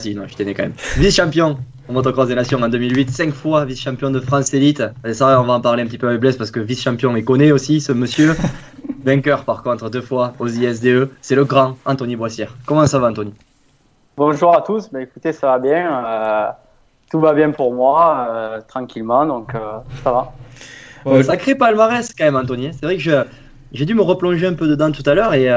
Si, non, je tenais quand même. Vice-champion au motocross des nations en 2008, 5 fois vice-champion de France élite. Et ça, on va en parler un petit peu avec Blaise parce que vice-champion, il connaît aussi ce monsieur. Vainqueur, par contre, 2 fois aux ISDE. C'est le grand Anthony Boissière. Comment ça va, Anthony? Bonjour à tous, écoutez, ça va bien, tout va bien pour moi, tranquillement, donc ça va. Sacré palmarès quand même, Anthony. C'est vrai que j'ai dû me replonger un peu dedans tout à l'heure et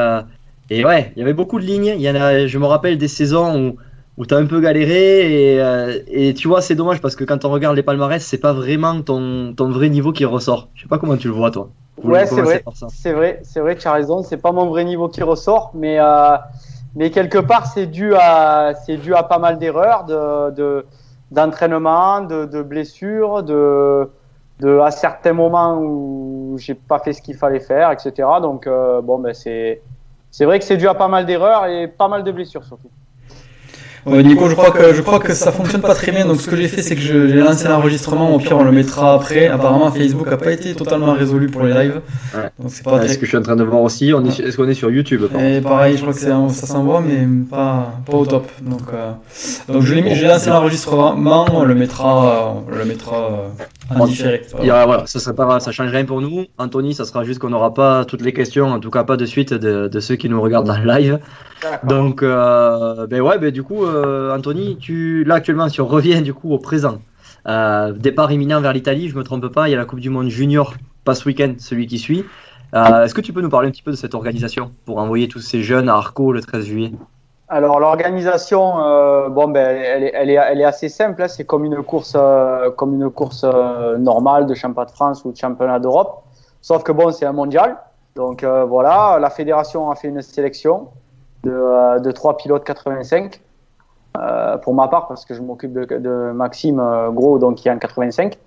ouais, il y avait beaucoup de lignes. Il y en a, je me rappelle des saisons où tu as un peu galéré et tu vois, c'est dommage parce que quand on regarde les palmarès, c'est pas vraiment ton vrai niveau qui ressort. Je sais pas comment tu le vois, toi. Ouais, c'est Commencer vrai, par ça. c'est vrai, tu as raison, c'est pas mon vrai niveau qui ressort, mais quelque part c'est dû à pas mal d'erreurs, d'entraînement, de blessures, à certains moments où j'ai pas fait ce qu'il fallait faire, etc. Donc c'est vrai que c'est dû à pas mal d'erreurs et pas mal de blessures surtout. Nico, je crois que ça fonctionne pas très bien. Donc ce que j'ai fait, c'est que j'ai lancé l'enregistrement. Au pire, on le mettra après. Apparemment, Facebook a pas été totalement résolu pour les lives. Ouais. Donc c'est pas C'est très. ce que je suis en train de voir aussi. Est-ce qu'on est sur YouTube, par Et contre? pareil, je crois que ça s'envoie, mais pas au top. Donc j'ai lancé l'enregistrement. On le mettra en différé. Voilà, ça serait pas, ça change rien pour nous. Anthony, ça sera juste qu'on n'aura pas toutes les questions, en tout cas pas de suite de ceux qui nous regardent en live. Donc, du coup, Anthony, là actuellement, si on revient du coup au présent, départ imminent vers l'Italie, je me trompe pas, il y a la Coupe du Monde Junior, pas ce week-end, celui qui suit. Est-ce que tu peux nous parler un petit peu de cette organisation pour envoyer tous ces jeunes à Arco le 13 juillet? Alors l'organisation, elle est assez simple. Hein. C'est comme une course normale de championnat de France ou de championnat d'Europe. Sauf que bon, c'est un mondial. Donc voilà, la fédération a fait une sélection de 3 pilotes 85. Pour ma part, parce que je m'occupe de Maxime Gros, donc qui est en 85.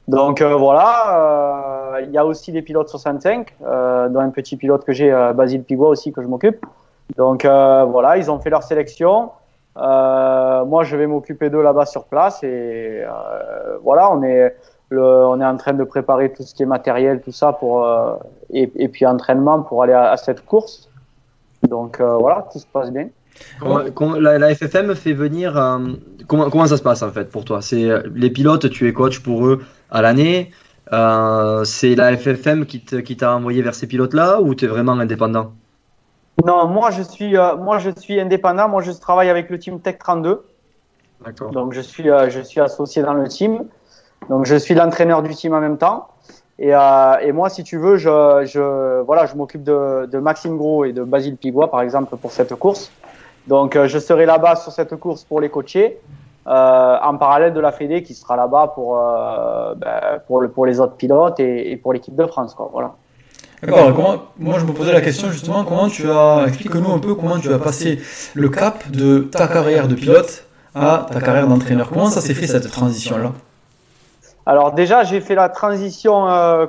Donc voilà, il y a aussi des pilotes 65, dont un petit pilote que j'ai, Basile Pigua aussi, que je m'occupe. Donc voilà, ils ont fait leur sélection. Moi, je vais m'occuper d'eux là-bas sur place et voilà, on est en train de préparer tout ce qui est matériel, tout ça et puis entraînement pour aller à cette course. Donc voilà, tout se passe bien. La FFM fait venir. Comment ça se passe en fait pour toi? C'est les pilotes, tu es coach pour eux à l'année. C'est la FFM qui t'a envoyé vers ces pilotes-là ou tu es vraiment indépendant? Non, moi je suis indépendant. Moi je travaille avec le team Tech 32. D'accord. Donc je suis associé dans le team. Donc je suis l'entraîneur du team en même temps. Et moi, si tu veux, je m'occupe de Maxime Gros et de Basile Pigua, par exemple, pour cette course. Donc je serai là-bas sur cette course pour les coacher, en parallèle de la Fédé qui sera là-bas pour les autres pilotes et pour l'équipe de France, quoi. Voilà. D'accord, moi je me posais la question justement, explique-nous un peu comment tu as passé le cap de ta carrière de pilote à ta carrière d'entraîneur. Comment ça s'est fait cette transition-là? Alors déjà, j'ai fait la transition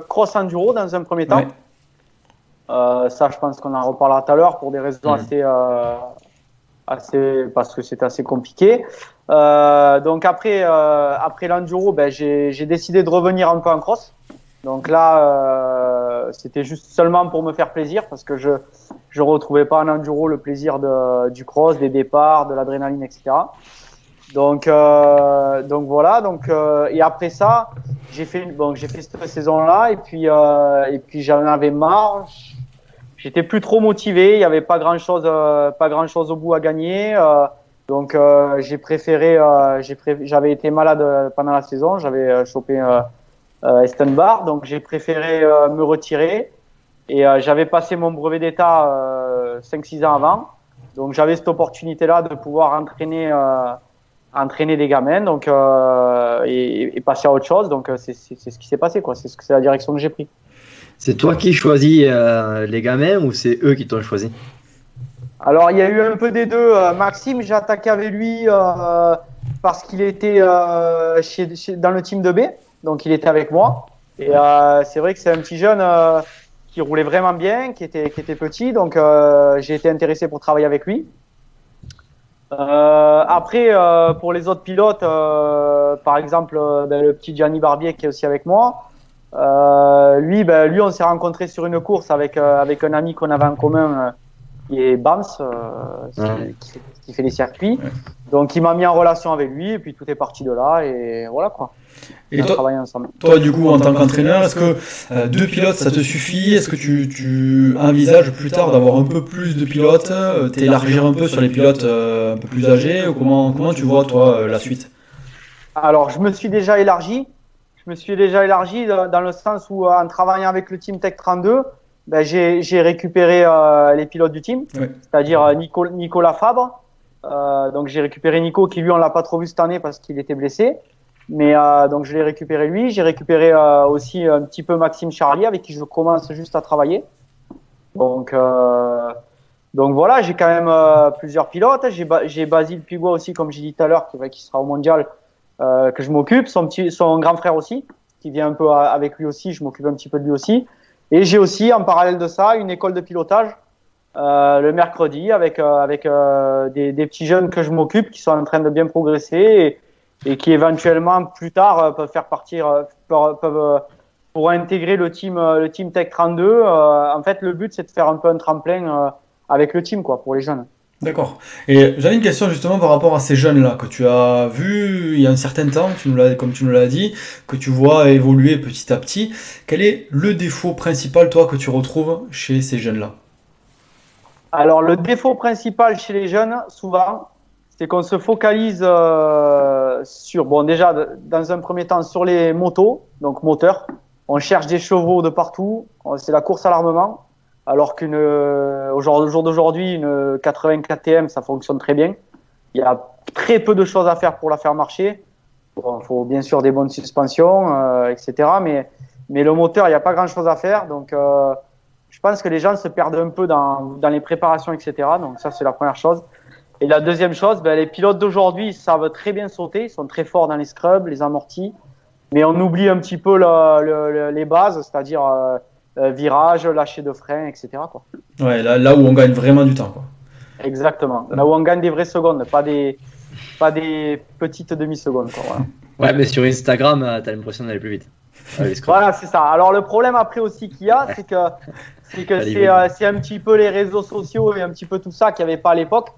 cross enduro dans un premier temps. Ouais. Ça, je pense qu'on en reparlera tout à l'heure pour des raisons parce que c'est assez compliqué. Donc après l'enduro, j'ai décidé de revenir un peu en cross. Donc là, c'était juste seulement pour me faire plaisir parce que je retrouvais pas en enduro le plaisir du cross, des départs, de l'adrénaline, etc. Donc voilà. Et après ça, j'ai fait cette saison-là et puis j'en avais marre. J'étais plus trop motivé. Il y avait pas grand chose au bout à gagner. Donc j'ai préféré. J'avais été malade pendant la saison. J'avais chopé Epstein-Barr, donc j'ai préféré me retirer et j'avais passé mon brevet d'état 5-6 ans avant, donc j'avais cette opportunité-là de pouvoir entraîner des gamins donc, et passer à autre chose, donc c'est ce qui s'est passé, quoi. C'est la direction que j'ai prise. C'est toi qui choisis les gamins ou c'est eux qui t'ont choisi? Alors il y a eu un peu des deux. Maxime, j'ai attaqué avec lui parce qu'il était dans le team de B. Donc il était avec moi et c'est vrai que c'est un petit jeune qui roulait vraiment bien, qui était petit, donc j'ai été intéressé pour travailler avec lui. Après pour les autres pilotes, par exemple le petit Gianni Barbier qui est aussi avec moi, lui on s'est rencontré sur une course avec un ami qu'on avait en commun qui est Bams, qui fait les circuits. Ouais. Donc il m'a mis en relation avec lui et puis tout est parti de là et voilà quoi. Et On a travaillé ensemble. toi, du coup, en tant qu'entraîneur, est-ce que 2 pilotes, ça te suffit? Est-ce que tu envisages plus tard d'avoir un peu plus de pilotes, t'élargir un peu sur les pilotes un peu plus âgés? Ou comment tu vois, toi, la suite? Alors je me suis déjà élargi. Dans le sens où en travaillant avec le team Tech 32, ben, j'ai récupéré les pilotes du team, Ouais. c'est-à-dire Nicolas Fabre. Donc j'ai récupéré Nico qui lui on l'a pas trop vu cette année parce qu'il était blessé. Mais donc je l'ai récupéré lui. J'ai récupéré aussi un petit peu Maxime Charlier avec qui je commence juste à travailler. Donc voilà, j'ai quand même plusieurs pilotes. J'ai Basile Pigua aussi, comme j'ai dit tout à l'heure, qui sera au mondial, que je m'occupe. Son grand frère aussi, qui vient un peu avec lui aussi. Je m'occupe un petit peu de lui aussi. Et j'ai aussi, en parallèle de ça, une école de pilotage le mercredi avec des petits jeunes que je m'occupe, qui sont en train de bien progresser et qui éventuellement plus tard peuvent faire partir, pour intégrer le team Tech 32. En fait, le but c'est de faire un peu un tremplin avec le team quoi pour les jeunes. D'accord. Et j'avais une question justement par rapport à ces jeunes-là que tu as vus il y a un certain temps, comme tu nous l'as dit, que tu vois évoluer petit à petit. Quel est le défaut principal, toi, que tu retrouves chez ces jeunes-là? Alors le défaut principal chez les jeunes, souvent, c'est qu'on se focalise déjà dans un premier temps sur les motos, donc moteurs. On cherche des chevaux de partout, c'est la course à l'armement. Alors au jour d'aujourd'hui, une 84 TM, ça fonctionne très bien. Il y a très peu de choses à faire pour la faire marcher. Bon, il faut bien sûr des bonnes suspensions, etc. Mais le moteur, il n'y a pas grand-chose à faire. Donc, je pense que les gens se perdent un peu dans les préparations, etc. Donc, ça, c'est la première chose. Et la deuxième chose, les pilotes d'aujourd'hui, ils savent très bien sauter. Ils sont très forts dans les scrubs, les amortis. Mais on oublie un petit peu les bases, c'est-à-dire virage, lâcher de frein, etc. quoi. Ouais, là où on gagne vraiment du temps, quoi. Exactement. Là où on gagne des vraies secondes, pas des petites demi-secondes. Quoi, voilà. Ouais, mais sur Instagram, t'as l'impression d'aller plus vite. Voilà, c'est ça. Alors le problème après aussi qu'il y a, c'est que c'est un petit peu les réseaux sociaux et un petit peu tout ça qu'il n'y avait pas à l'époque.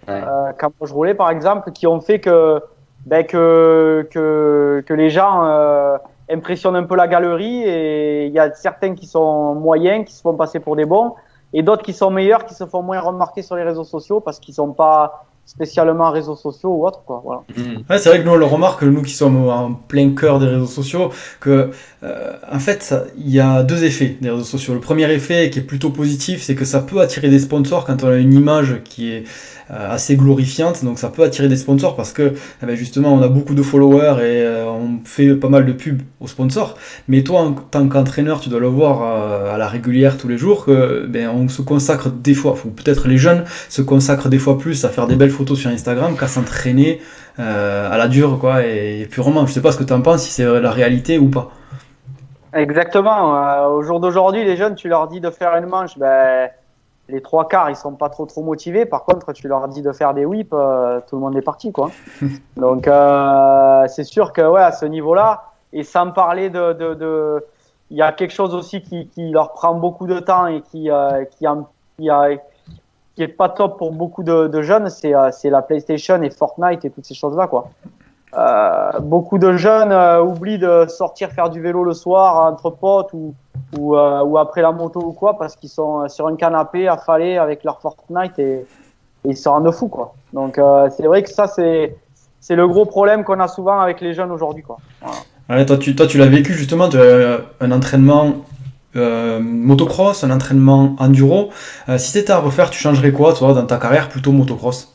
Ouais. Quand moi je roulais par exemple, qui ont fait que les gens impressionnent un peu la galerie et il y a certains qui sont moyens, qui se font passer pour des bons et d'autres qui sont meilleurs, qui se font moins remarquer sur les réseaux sociaux parce qu'ils sont pas spécialement réseaux sociaux ou autre quoi. Voilà. Ouais, c'est vrai que nous on le remarque, nous qui sommes en plein cœur des réseaux sociaux, que en fait il y a deux effets des réseaux sociaux. Le premier effet qui est plutôt positif, c'est que ça peut attirer des sponsors quand on a une image qui est assez glorifiante, donc ça peut attirer des sponsors parce que justement on a beaucoup de followers et on fait pas mal de pubs aux sponsors. Mais toi en tant qu'entraîneur, tu dois le voir à la régulière tous les jours que on se consacre des fois, ou peut-être les jeunes se consacrent des fois plus à faire des belles photos sur Instagram qu'à s'entraîner à la dure quoi. Et purement, je sais pas ce que tu en penses, si c'est la réalité ou pas. Exactement. Au jour d'aujourd'hui, les jeunes, tu leur dis de faire une manche, les trois quarts, ils sont pas trop motivés. Par contre, tu leur dis de faire des whips, tout le monde est parti, quoi. Donc, c'est sûr que, ouais, à ce niveau-là, et sans parler il y a quelque chose aussi qui leur prend beaucoup de temps et qui est pas top pour beaucoup de jeunes, c'est la PlayStation et Fortnite et toutes ces choses-là, quoi. Beaucoup de jeunes oublient de sortir faire du vélo le soir entre potes ou après la moto ou quoi parce qu'ils sont sur un canapé affalés avec leur Fortnite et ils se rendent fous quoi. Donc c'est vrai que ça c'est le gros problème qu'on a souvent avec les jeunes aujourd'hui quoi. Voilà. Ouais, toi tu l'as vécu justement, tu as un entraînement motocross, un entraînement enduro. Si c'était à refaire, tu changerais quoi toi dans ta carrière plutôt motocross?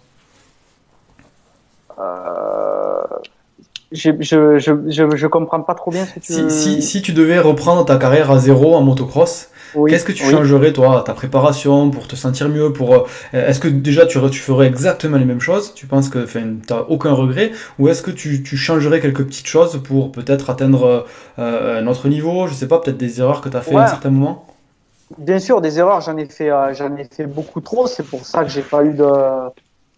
Je comprends pas trop bien ce que tu si tu devais reprendre ta carrière à zéro en motocross, oui, qu'est-ce que tu changerais toi, ta préparation pour te sentir mieux est-ce que déjà tu ferais exactement les mêmes choses, tu penses que t'as aucun regret, ou est-ce que tu changerais quelques petites choses pour peut-être atteindre un autre niveau, je sais pas, peut-être des erreurs que tu as fait à un certain moment? Bien sûr, des erreurs, j'en ai fait beaucoup trop, c'est pour ça que j'ai pas eu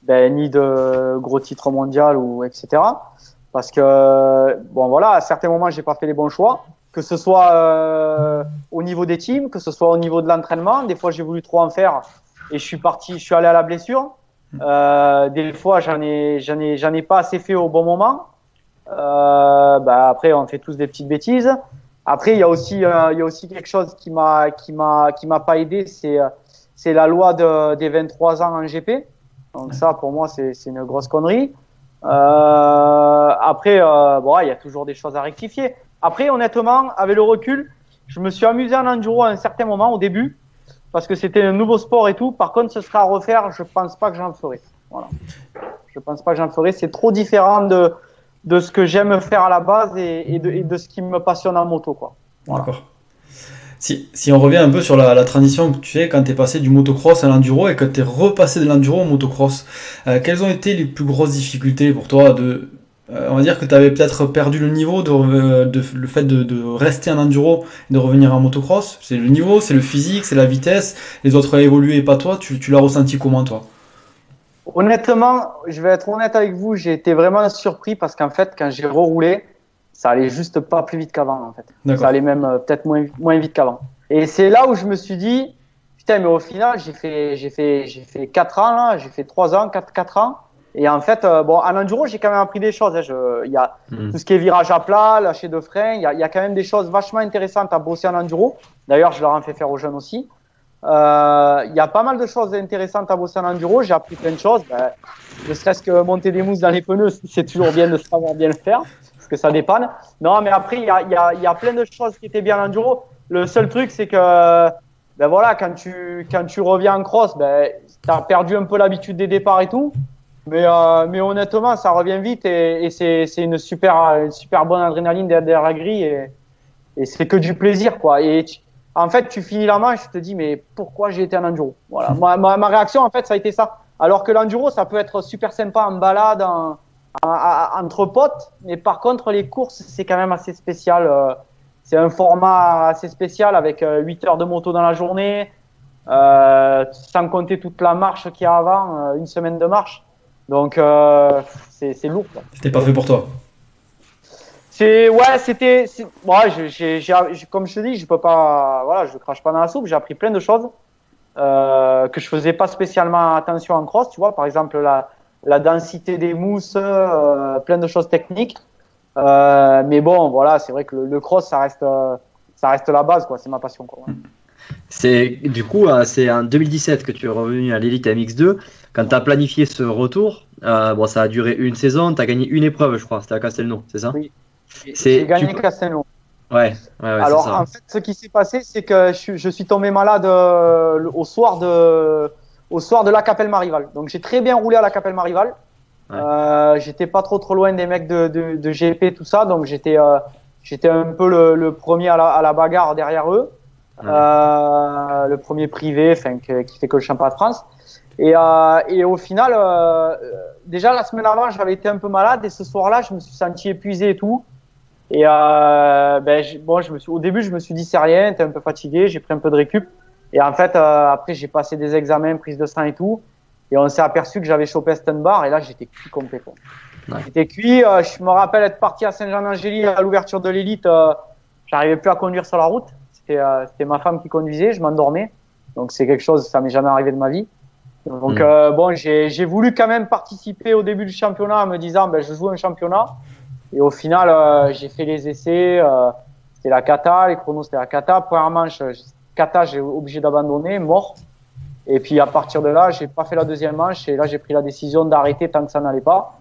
ni de gros titres mondial ou etc. Parce que, bon voilà, à certains moments, j'ai pas fait les bons choix, que ce soit au niveau des teams, que ce soit au niveau de l'entraînement. Des fois, j'ai voulu trop en faire et je suis allé à la blessure. Des fois, j'en ai pas assez fait au bon moment. Après, on fait tous des petites bêtises. Après, il y a aussi quelque chose qui m'a pas aidé, c'est la loi des 23 ans en GP. Donc ça, pour moi, c'est une grosse connerie. Après, il y a toujours des choses à rectifier. Après, honnêtement, avec le recul, je me suis amusé en enduro à un certain moment au début, parce que c'était un nouveau sport et tout. Par contre, ce sera à refaire, je pense pas que j'en ferai. Voilà. Je pense pas que j'en ferai. C'est trop différent de ce que j'aime faire à la base et de ce qui me passionne en moto, quoi. Voilà. D'accord. Si on revient un peu sur la transition que tu fais quand tu es passé du motocross à l'enduro et que tu es repassé de l'enduro au motocross, quelles ont été les plus grosses difficultés pour toi on va dire que tu avais peut-être perdu le niveau le fait de rester en enduro et de revenir en motocross. C'est le niveau, c'est le physique, c'est la vitesse. Les autres ont évolué et pas toi. Tu l'as ressenti comment, toi? Honnêtement, je vais être honnête avec vous, j'ai été vraiment surpris parce qu'en fait, quand j'ai reroulé, ça allait juste pas plus vite qu'avant, en fait. D'accord. Ça allait même peut-être moins vite qu'avant. Et c'est là où je me suis dit, putain, mais au final, j'ai fait 4 ans, là, j'ai fait 3 ans, 4 ans. Et en fait, en enduro, j'ai quand même appris des choses. Il y a tout ce qui est virage à plat, lâcher de frein, il y a quand même des choses vachement intéressantes à bosser en enduro. D'ailleurs, je leur en fais faire aux jeunes aussi. Il y a pas mal de choses intéressantes à bosser en enduro. J'ai appris plein de choses. Ne serait-ce que monter des mousses dans les pneus, c'est toujours bien de savoir bien le faire, parce que ça dépanne. Non, mais après, il y a plein de choses qui étaient bien en enduro. Le seul truc, c'est que quand tu reviens en cross, tu as perdu un peu l'habitude des départs et tout. Mais honnêtement, ça revient vite et c'est une super bonne adrénaline derrière la grille et c'est que du plaisir, quoi. En fait, tu finis la manche, tu te dis, mais pourquoi j'ai été en enduro? Voilà. Ma réaction, en fait, ça a été ça. Alors que l'enduro, ça peut être super sympa en balade, entre potes, mais par contre, les courses, c'est quand même assez spécial. C'est un format assez spécial avec 8 heures de moto dans la journée, sans compter toute la marche qu'il y a avant, une semaine de marche. Donc, c'est lourd, quoi. C'était pas fait pour toi. Comme je te dis, je peux pas, voilà, je crache pas dans la soupe. J'ai appris plein de choses que je faisais pas spécialement attention en cross. Tu vois, par exemple la densité des mousses, plein de choses techniques. Mais bon, voilà, c'est vrai que le cross, ça reste la base, quoi. C'est ma passion, quoi. Du coup, c'est en 2017 que tu es revenu à l'Elite MX2. Quand tu as planifié ce retour, ça a duré une saison, tu as gagné une épreuve, je crois, c'était à Castelnau, c'est ça? Oui, j'ai gagné Castelnau. Ouais, alors, en fait, ce qui s'est passé, c'est que je suis tombé malade au soir de la Capelle Marival. Donc, j'ai très bien roulé à la Capelle Marival. Ouais. J'étais pas trop loin des mecs de GP, tout ça. Donc, j'étais un peu le premier à la bagarre derrière eux. Ouais. Le premier privé, qui fait que le championnat de France. Et au final, déjà la semaine avant, j'avais été un peu malade et ce soir-là, je me suis senti épuisé et tout. Et au début, je me suis dit c'est rien, t'es un peu fatigué, j'ai pris un peu de récup. Et en fait, après, j'ai passé des examens, prise de sang et tout. Et on s'est aperçu que j'avais chopé Stun Bar et là, j'étais cuit complet, quoi. Ouais. J'étais cuit. Je me rappelle être parti à Saint-Jean-d'Angély à l'ouverture de l'élite. J'arrivais plus à conduire sur la route. C'était ma femme qui conduisait, je m'endormais. Donc c'est quelque chose, ça m'est jamais arrivé de ma vie. Donc j'ai voulu quand même participer au début du championnat en me disant je joue un championnat. Et au final, j'ai fait les essais. C'était la cata, les chronos c'était la cata. Première manche, cata, j'ai obligé d'abandonner, mort. Et puis à partir de là, j'ai pas fait la deuxième manche et là j'ai pris la décision d'arrêter tant que ça n'allait pas.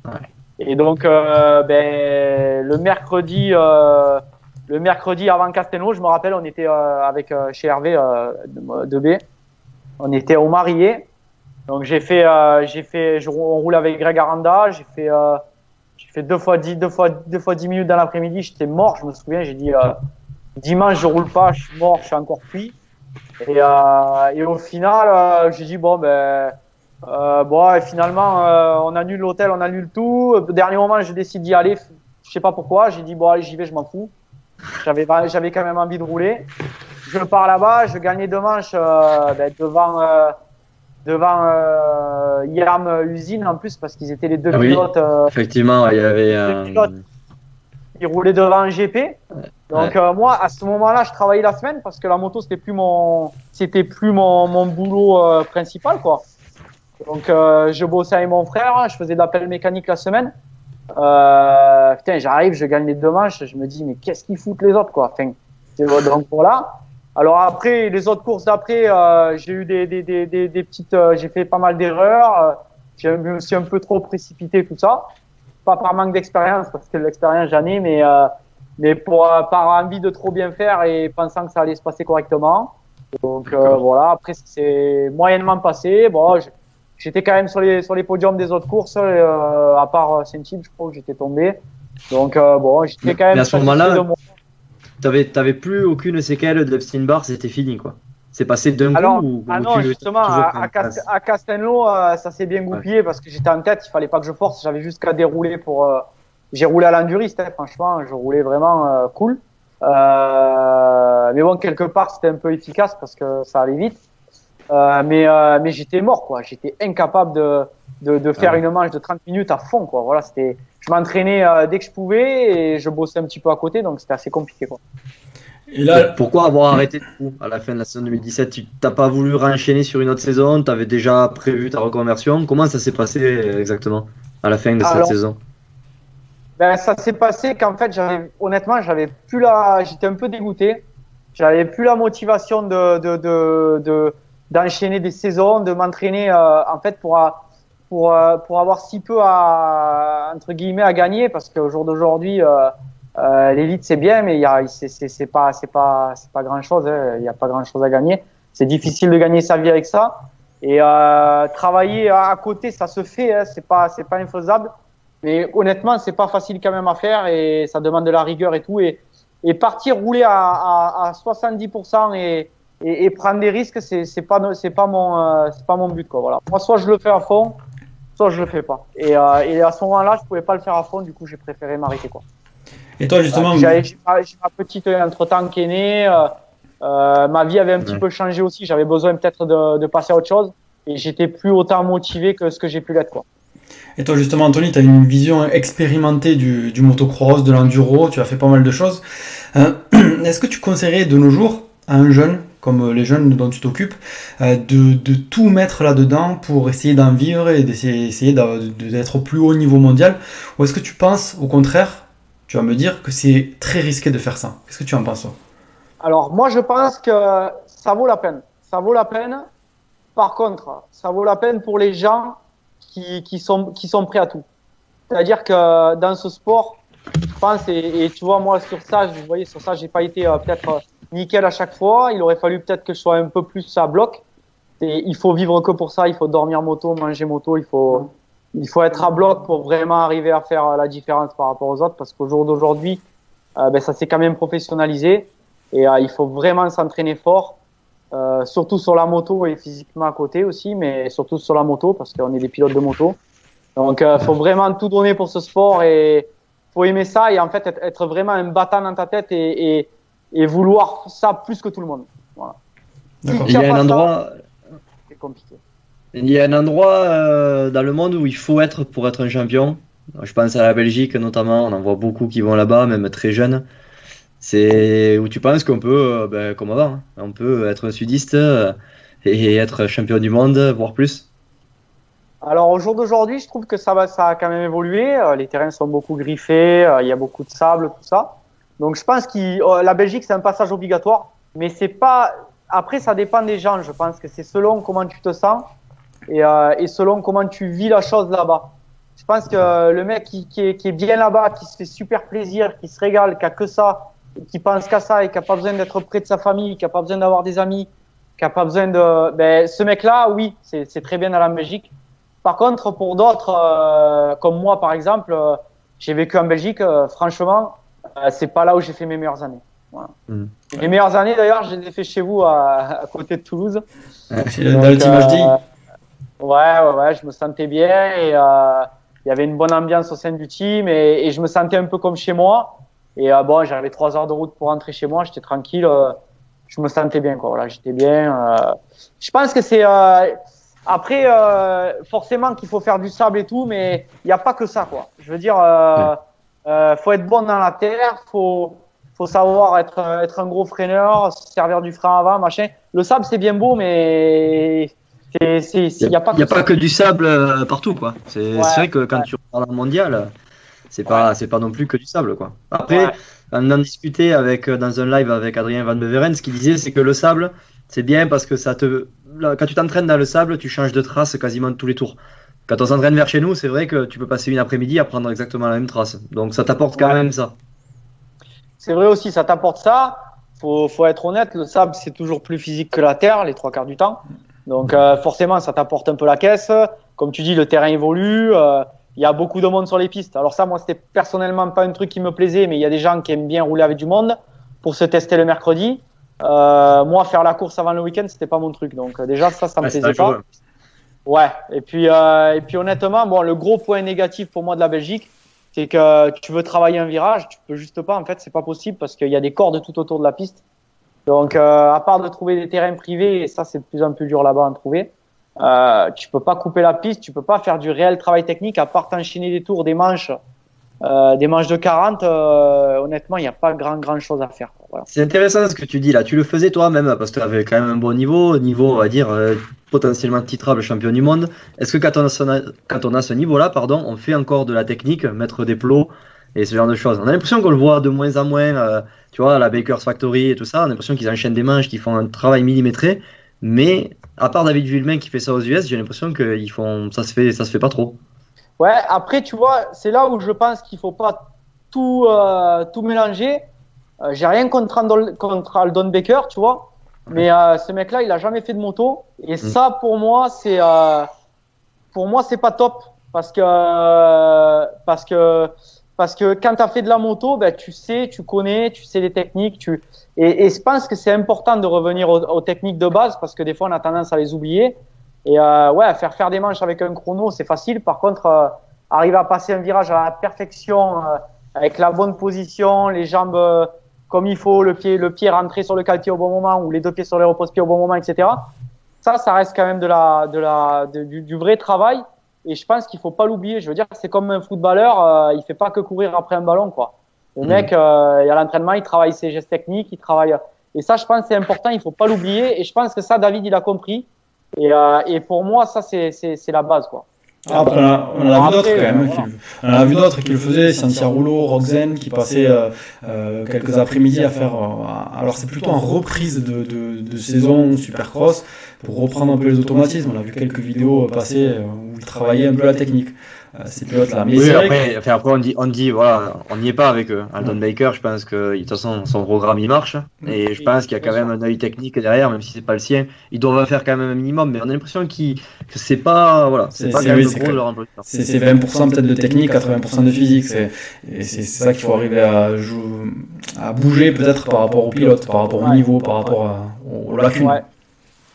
Ouais. Et donc le mercredi avant Castelnau, je me rappelle, on était chez Hervé de B. On était au Marié. Donc on roule avec Greg Aranda. J'ai fait 2 fois 10 minutes dans l'après-midi. J'étais mort, je me souviens. J'ai dit dimanche je roule pas, je suis mort, je suis encore cuit. Et au final, j'ai dit et finalement on annule l'hôtel, on annule tout. Au dernier moment, je décide d'y aller. Je sais pas pourquoi. J'ai dit allez, j'y vais, je m'en fous. J'avais quand même envie de rouler. Je pars là-bas, je gagnais 2 manches devant Yam Usine en plus parce qu'ils étaient les 2 pilotes. Effectivement, il y avait. Ils roulaient devant un GP. Donc moi, à ce moment-là, je travaillais la semaine parce que la moto c'était plus mon boulot principal, quoi. Donc, je bossais avec mon frère, je faisais de l'appel mécanique la semaine. Putain, j'arrive, je gagne les 2 manches, je me dis, mais qu'est-ce qu'ils foutent les autres, quoi. Enfin, donc voilà. Alors après, les autres courses d'après, j'ai eu des petites, j'ai fait pas mal d'erreurs. Je me suis un peu trop précipité, tout ça. Pas par manque d'expérience, parce que l'expérience j'en ai, mais par envie de trop bien faire et pensant que ça allait se passer correctement. Donc voilà. Après, c'est moyennement passé. Bon, j'étais quand même sur les podiums des autres courses, à part Saint-Yves, je crois que j'étais tombé. Donc bon, j'étais quand même Mais à ce satisfait moment-là, de moi. t'avais plus aucune séquelle de Epstein-Barr, c'était fini, quoi. C'est passé d'un coup Alors, ou non, tu justement, toujours fait une passe? à Castelnau, ça s'est bien goupillé parce que j'étais en tête, il fallait pas que je force, j'avais juste qu'à dérouler pour. J'ai roulé à l'enduriste, hein, franchement, je roulais vraiment cool. Mais bon, quelque part, c'était un peu efficace parce que ça allait vite. Mais j'étais mort, quoi. J'étais incapable de faire une manche de 30 minutes à fond, quoi. Voilà, je m'entraînais dès que je pouvais et je bossais un petit peu à côté, donc c'était assez compliqué, quoi. Et là, Pourquoi avoir arrêté du coup à la fin de la saison 2017? Tu t'as pas voulu réenchaîner sur une autre saison? Tu avais déjà prévu ta reconversion? Comment ça s'est passé exactement à la fin de cette Alors, saison? ben, ça s'est passé qu'en fait, honnêtement, j'étais un peu dégoûté. J'avais plus la motivation d'enchaîner des saisons, de m'entraîner, en fait, pour avoir si peu entre guillemets, à gagner, parce qu'au jour d'aujourd'hui, l'élite, c'est bien, mais c'est pas grand chose, hein. Il y a pas grand chose à gagner. C'est difficile de gagner sa vie avec ça. Et, travailler à côté, ça se fait, hein. C'est pas infaisable. Mais honnêtement, c'est pas facile quand même à faire et ça demande de la rigueur et tout. Et partir rouler à 70% et prendre des risques, c'est pas mon but, quoi. Voilà. Moi, soit je le fais à fond, soit je le fais pas. Et à ce moment-là, je pouvais pas le faire à fond, du coup, j'ai préféré m'arrêter, quoi. et toi justement, J'ai ma petite entre-temps qui est née. Ma vie avait un petit peu changé aussi. J'avais besoin peut-être de passer à autre chose. Et j'étais plus autant motivé que ce que j'ai pu l'être, quoi. et toi justement, Anthony, tu as une vision expérimentée du motocross, de l'enduro, tu as fait pas mal de choses. Euh, Est-ce que tu conseillerais de nos jours à un jeune, comme les jeunes dont tu t'occupes, de tout mettre là-dedans pour essayer d'en vivre et d'essayer d'être au plus haut niveau mondial? Ou est-ce que tu penses, au contraire, tu vas me dire que c'est très risqué de faire ça? Qu'est-ce que tu en penses, toi? Alors, moi, je pense que ça vaut la peine. Ça vaut la peine. Par contre, ça vaut la peine pour les gens qui sont prêts à tout. C'est-à-dire que dans ce sport, je pense, et tu vois, moi, vous voyez, sur ça, j'ai pas été peut-être nickel à chaque fois. Il aurait fallu peut-être que je sois un peu plus à bloc. Et il faut vivre que pour ça. Il faut dormir moto, manger moto. Il faut être à bloc pour vraiment arriver à faire la différence par rapport aux autres. Parce qu'au jour d'aujourd'hui, ben, ça s'est quand même professionnalisé. Et il faut vraiment s'entraîner fort. Surtout sur la moto et physiquement à côté aussi, mais surtout sur la moto parce qu'on est des pilotes de moto. Donc, faut vraiment tout donner pour ce sport et faut aimer ça et en fait être vraiment un battant dans ta tête et vouloir ça plus que tout le monde. Voilà. D'accord. Il y a un endroit, C'est compliqué. il y a un endroit dans le monde où il faut être pour être un champion. Je pense à la Belgique notamment, on en voit beaucoup qui vont là-bas, même très jeunes. C'est où tu penses qu'on peut, ben, comme avant, hein, on peut être un sudiste et être champion du monde, voire plus. Alors au jour d'aujourd'hui, je trouve que ça a quand même évolué. Les terrains sont beaucoup griffés, il y a beaucoup de sable, tout ça. Donc je pense que la Belgique c'est un passage obligatoire, mais c'est pas. Après ça dépend des gens. Je pense que c'est selon comment tu te sens et selon comment tu vis la chose là-bas. Je pense que le mec qui est bien là-bas, qui se fait super plaisir, qui se régale, qui a que ça, qui pense qu'à ça et qui a pas besoin d'être près de sa famille, qui a pas besoin d'avoir des amis, qui a pas besoin de. Ben ce mec-là, oui, c'est très bien dans la Belgique. Par contre, pour d'autres, comme moi par exemple, j'ai vécu en Belgique. Franchement, c'est pas là où j'ai fait mes meilleures années. Voilà. Mes meilleures années, d'ailleurs, je les ai fait chez vous, à côté de Toulouse. C'est dans le Team HD. Ouais, je me sentais bien et il y avait une bonne ambiance au sein du team et je me sentais un peu comme chez moi. Et bon, j'avais 3 heures de route pour rentrer chez moi, j'étais tranquille, je me sentais bien, quoi. Voilà, j'étais bien. Je pense que c'est après forcément qu'il faut faire du sable et tout, mais il n'y a pas que ça, quoi. Je veux dire, faut être bon dans la terre, faut savoir être un gros freineur, se servir du frein avant, machin. Le sable c'est bien beau, mais Il n'y a pas que du sable partout, quoi. C'est vrai que quand tu regardes un mondial, c'est pas non plus que du sable, quoi. Après, on en discutait dans un live avec Adrien Van Beveren, ce qu'il disait, c'est que le sable, c'est bien parce que quand tu t'entraînes dans le sable, tu changes de trace quasiment tous les tours. Quand on s'entraîne vers chez nous, c'est vrai que tu peux passer une après-midi à prendre exactement la même trace. Donc ça t'apporte quand même ça. C'est vrai aussi, ça t'apporte ça. Faut être honnête, le sable, c'est toujours plus physique que la terre, les 3/4 du temps. Donc forcément, ça t'apporte un peu la caisse. Comme tu dis, le terrain évolue. Il y a beaucoup de monde sur les pistes. Alors ça, moi, c'était personnellement pas un truc qui me plaisait, mais il y a des gens qui aiment bien rouler avec du monde pour se tester le mercredi. Moi, faire la course avant le week-end, c'était pas mon truc. Donc déjà, ça me plaisait pas. Ouais. Et puis honnêtement, bon, le gros point négatif pour moi de la Belgique, c'est que tu veux travailler un virage, tu peux juste pas. En fait, c'est pas possible parce qu'il y a des cordes tout autour de la piste. Donc, à part de trouver des terrains privés, et ça, c'est de plus en plus dur là-bas à en trouver. Tu peux pas couper la piste, tu peux pas faire du réel travail technique à part t'enchaîner des tours, des manches de 40. Honnêtement, il n'y a pas grand chose à faire. Voilà. C'est intéressant ce que tu dis là. Tu le faisais toi-même parce que tu avais quand même un bon niveau, on va dire potentiellement titrable champion du monde. Est-ce que quand on a ce niveau-là, on fait encore de la technique, mettre des plots et ce genre de choses? On a l'impression qu'on le voit de moins en moins. Tu vois, la Baker's Factory et tout ça, on a l'impression qu'ils enchaînent des manches, qu'ils font un travail millimétré. Mais à part David Villemain qui fait ça aux US, j'ai l'impression que ça se fait pas trop. Ouais, après, tu vois, c'est là où je pense qu'il faut pas tout mélanger. J'ai rien contre Aldon Baker, tu vois, mais ce mec-là, il a jamais fait de moto, et ça, pour moi, c'est pas top, parce que quand tu as fait de la moto, ben, tu connais, tu sais les techniques, et je pense que c'est important de revenir aux techniques de base, parce que des fois, on a tendance à les oublier. Et faire des manches avec un chrono, c'est facile. Par contre, arriver à passer un virage à la perfection, avec la bonne position, les jambes comme il faut, le pied rentré sur le cale-pied au bon moment, ou les deux pieds sur les repose-pieds au bon moment, etc. Ça reste quand même du vrai travail. Et je pense qu'il faut pas l'oublier. Je veux dire, c'est comme un footballeur, il fait pas que courir après un ballon, quoi. Le mec, il y a l'entraînement, il travaille ses gestes techniques, il travaille. Et ça, je pense que c'est important, il faut pas l'oublier. Et je pense que ça, David, il a compris. Et pour moi, ça, c'est la base, quoi. Après, on en a vu d'autres quand même. On en a vu d'autres qui le faisaient, Cynthia Rouleau, Roxane, qui passaient quelques après-midi à faire. Alors, c'est plutôt en reprise de saison Supercross pour reprendre un peu les automatismes. On a vu quelques vidéos passer où ils travaillaient un peu la technique. Ces pilotes-là. Mais oui, après on dit voilà, on n'y est pas avec eux. Aldon Baker, je pense que de toute façon son programme il marche, et je pense qu'il y a quand même un œil technique derrière, même si c'est pas le sien. Ils doivent faire quand même un minimum, mais on a l'impression que c'est pas c'est pas quand même le gros de leur emploi. C'est 20% peut-être de technique, 80% de physique. Et c'est ça qu'il faut arriver à bouger peut-être par rapport aux pilotes, par rapport au niveau, par rapport aux lacunes. Ouais.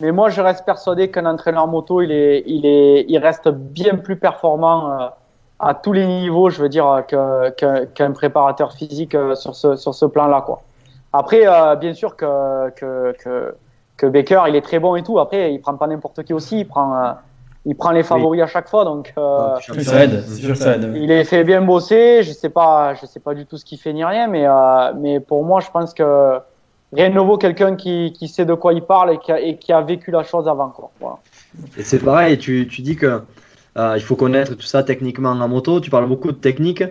Mais moi, je reste persuadé qu'un entraîneur moto, il reste bien plus performant à tous les niveaux, je veux dire, qu'un préparateur physique sur ce plan-là, quoi. Après, bien sûr que Baker, il est très bon et tout. Après, il prend pas n'importe qui aussi. Il prend les favoris à chaque fois, donc. Ça aide, c'est sûr que ça aide. Il est fait bien bosser. Je sais pas du tout ce qu'il fait ni rien, mais pour moi, je pense que rien ne vaut quelqu'un qui sait de quoi il parle et qui a vécu la chose avant, quoi. Voilà. Et c'est pareil, tu dis que il faut connaître tout ça techniquement en moto. Tu parles beaucoup de technique.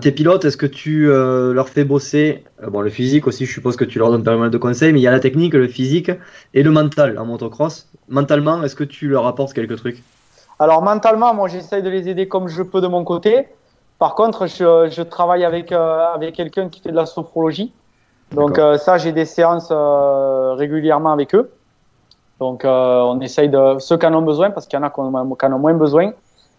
Tes pilotes, est-ce que tu leur fais bosser le physique aussi, je suppose que tu leur donnes pas mal de conseils, mais il y a la technique, le physique et le mental en motocross. Mentalement, est-ce que tu leur apportes quelques trucs? Alors mentalement, moi j'essaye de les aider comme je peux de mon côté. Par contre, je travaille avec quelqu'un qui fait de la sophrologie. Donc ça, j'ai des séances régulièrement avec eux. Donc on essaye de ceux qui en ont besoin, parce qu'il y en a qui en ont moins besoin.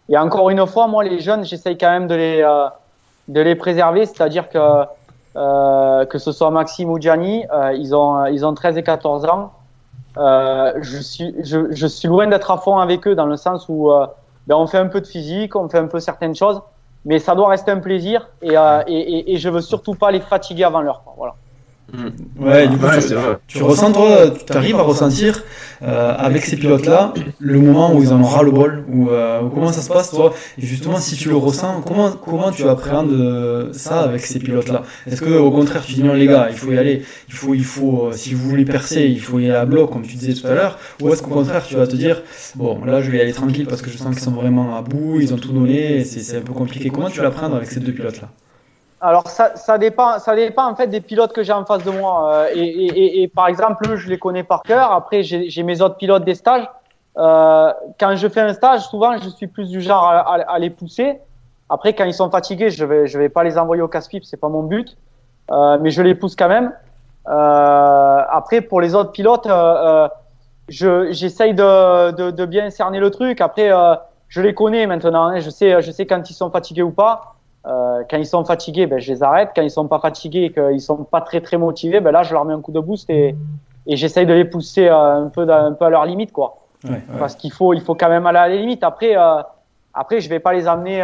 Et encore une fois, moi les jeunes, j'essaye quand même de les préserver, c'est-à-dire que ce soit Maxime ou Gianni, ils ont 13 et 14 ans. Je suis loin d'être à fond avec eux, dans le sens où on fait un peu de physique, on fait un peu certaines choses, mais ça doit rester un plaisir, et je veux surtout pas les fatiguer avant l'heure, quoi. Voilà. Ouais, du coup, tu ressens, toi, tu arrives à ressentir avec ces pilotes-là le moment où ils en ont ras le bol, ou comment ça se passe, toi? Et justement, si tu le ressens, comment tu appréhendes ça avec ces pilotes-là? Est-ce que au contraire, tu dis non, les gars, il faut y aller, si vous voulez percer, il faut y aller à bloc, comme tu disais tout à l'heure, ou est-ce qu'au contraire, tu vas te dire, bon, là, je vais y aller tranquille parce que je sens qu'ils sont vraiment à bout, ils ont tout donné, et c'est un peu compliqué. Comment tu l'appréhendes avec ces deux pilotes-là? Alors ça dépend en fait des pilotes que j'ai en face de moi. Et par exemple, eux, je les connais par cœur. Après, j'ai mes autres pilotes des stages. Quand je fais un stage, souvent, je suis plus du genre à les pousser. Après, quand ils sont fatigués, je vais pas les envoyer au casse-pipe, c'est pas mon but. Mais je les pousse quand même. Après, pour les autres pilotes, j'essaye de bien cerner le truc. Après, je les connais maintenant, hein. Je sais quand ils sont fatigués ou pas. Quand ils sont fatigués, ben, je les arrête. Quand ils sont pas fatigués et qu'ils sont pas très très motivés, ben là, je leur mets un coup de boost et j'essaye de les pousser un peu à leur limite, quoi. Ouais. Parce qu'il faut quand même aller à la limite. Après, je vais pas les amener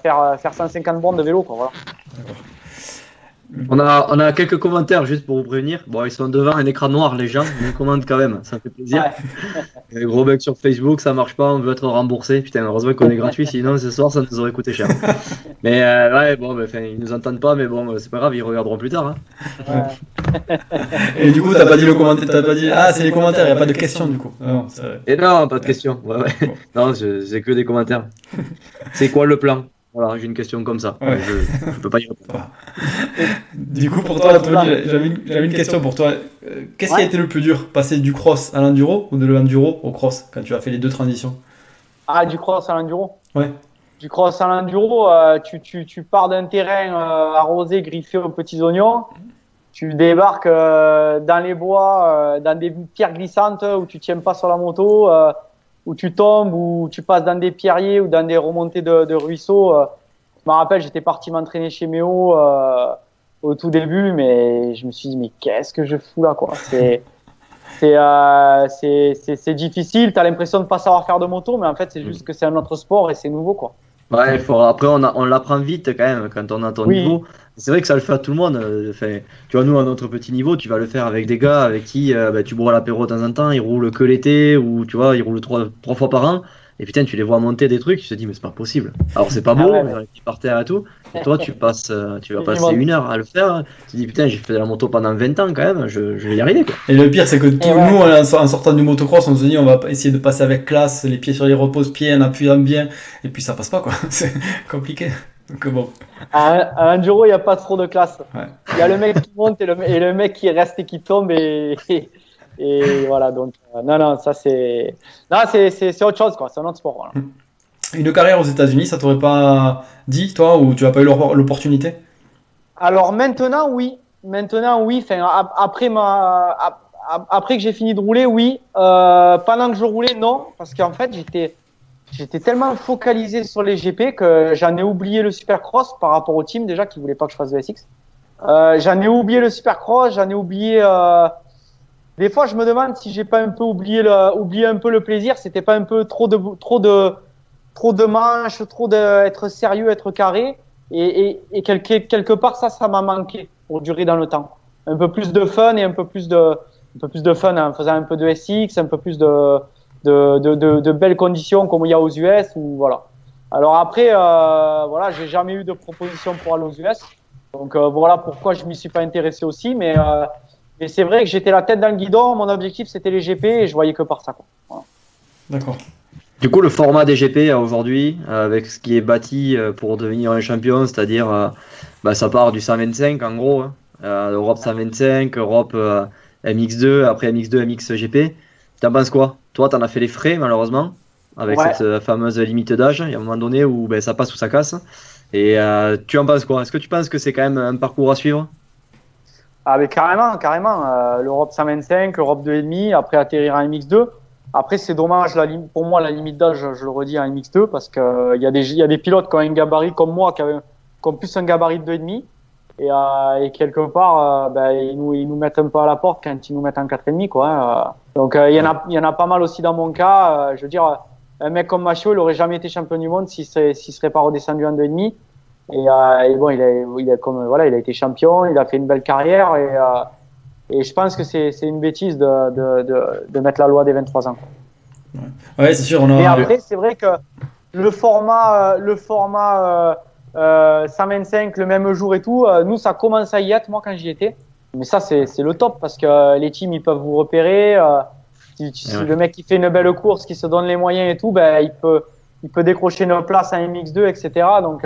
faire 150 bornes de vélo, quoi. Voilà. On a quelques commentaires juste pour vous prévenir. Bon, ils sont devant un écran noir, les gens, mais ils commentent quand même, ça fait plaisir. Ouais. Gros bug sur Facebook, ça marche pas, on veut être remboursé. Putain, heureusement qu'on est gratuit, sinon ce soir ça nous aurait coûté cher. Mais ouais, bon, ils nous entendent pas, mais bon, c'est pas grave, ils regarderont plus tard. Hein. Ouais. Et du coup, t'as pas dit le commentaire, t'as pas dit c'est les commentaires, y a pas de questions du coup. Non, et non, pas de questions. Ouais. Non, c'est que des commentaires. C'est quoi le plan? Voilà, j'ai une question comme ça. Ouais. Je peux pas y répondre. Du coup, pour toi, Anthony, j'avais une question pour toi. Qu'est-ce qui a été le plus dur? Passer du cross à l'enduro ou de l'enduro au cross quand tu as fait les deux transitions? Ah, du cross à l'enduro? Ouais. Du cross à l'enduro, tu pars d'un terrain arrosé, griffé aux petits oignons. Tu débarques dans les bois, dans des pierres glissantes où tu tiens pas sur la moto, où tu tombes, où tu passes dans des pierriers ou dans des remontées de ruisseaux. Je me rappelle, j'étais parti m'entraîner chez Méo au tout début, mais je me suis dit, mais qu'est-ce que je fous là, quoi. C'est difficile, tu as l'impression de pas savoir faire de moto, mais en fait, c'est juste que c'est un autre sport et c'est nouveau, quoi. Ouais, après, on l'apprend vite quand même quand on a ton niveau. C'est vrai que ça le fait à tout le monde. Tu vois, nous, à notre petit niveau, tu vas le faire avec des gars avec qui tu bois l'apéro de temps en temps, ils roulent que l'été, ou tu vois, ils roulent trois fois par an. Et putain, tu les vois monter des trucs, tu te dis, mais c'est pas possible. Alors, c'est pas beau, ils partent terre et tout. Et toi, tu vas passer 1 heure à le faire. Tu te dis, putain, j'ai fait de la moto pendant 20 ans quand même, je vais y arriver, quoi. Et le pire, c'est que nous, en sortant du motocross, on se dit, on va essayer de passer avec classe, les pieds sur les repose-pieds, en appuyant bien. Et puis, ça passe pas, quoi. C'est compliqué. Donc, bon. À l'enduro, il n'y a pas trop de classe. Ouais. Il y a le mec qui monte et le mec qui reste et qui tombe et voilà, donc non, ça c'est autre chose, quoi. C'est un autre sport. Voilà. Une carrière aux États-Unis, ça t'aurait pas dit, toi, ou tu n'as pas eu l'opportunité? Alors maintenant, oui. Enfin, après que j'ai fini de rouler, oui. Pendant que je roulais, non, parce qu'en fait, j'étais tellement focalisé sur les GP que j'en ai oublié le Supercross par rapport au team déjà qui voulait pas que je fasse de SX. J'en ai oublié le Supercross, j'en ai oublié. Des fois, je me demande si j'ai pas un peu oublié un peu le plaisir. C'était pas un peu trop de manches, être sérieux, être carré. Et quelque part, ça m'a manqué pour durer dans le temps. Un peu plus de fun et un peu plus de fun en faisant un peu de SX, un peu plus de belles conditions comme il y a aux US ou voilà. Alors après, voilà, j'ai jamais eu de proposition pour aller aux US. Donc voilà pourquoi je m'y suis pas intéressé aussi, mais c'est vrai que j'étais la tête dans le guidon. Mon objectif c'était les GP et je voyais que par ça, quoi. Voilà. D'accord. Du coup, le format des GP aujourd'hui, avec ce qui est bâti pour devenir un champion, c'est-à-dire ça part du 125 en gros, hein, Europe 125, Europe MX2, après MX2, MXGP. T'en penses quoi? Toi, t'en as fait les frais malheureusement, avec cette fameuse limite d'âge. Il y a un moment donné où ça passe ou ça casse. Et tu en penses quoi? Est-ce que tu penses que c'est quand même un parcours à suivre? Ah mais carrément. L'Europe 125, Europe 2,5, après atterrir en MX2. Après, c'est dommage, pour moi, la limite d'âge, je le redis, en MX2, parce que il y a des pilotes qui ont un gabarit comme moi, qui ont plus un gabarit de 2,5. Et quelque part, ils nous mettent un peu à la porte quand ils nous mettent en 4,5, quoi. Donc, il y en a pas mal aussi dans mon cas. Je veux dire, un mec comme Macho, il aurait jamais été champion du monde s'il serait pas redescendu en 2,5. Et bon, il a été champion, il a fait une belle carrière et je pense que c'est une bêtise de mettre la loi des 23 ans. Ouais, c'est sûr. Mais après, c'est vrai que le format 125 le même jour et tout, nous, ça commence à y être, moi, quand j'y étais. Mais ça, c'est le top parce que les teams, ils peuvent vous repérer. Si le mec qui fait une belle course, qui se donne les moyens et tout, ben, il peut décrocher une place à MX2, etc. Donc,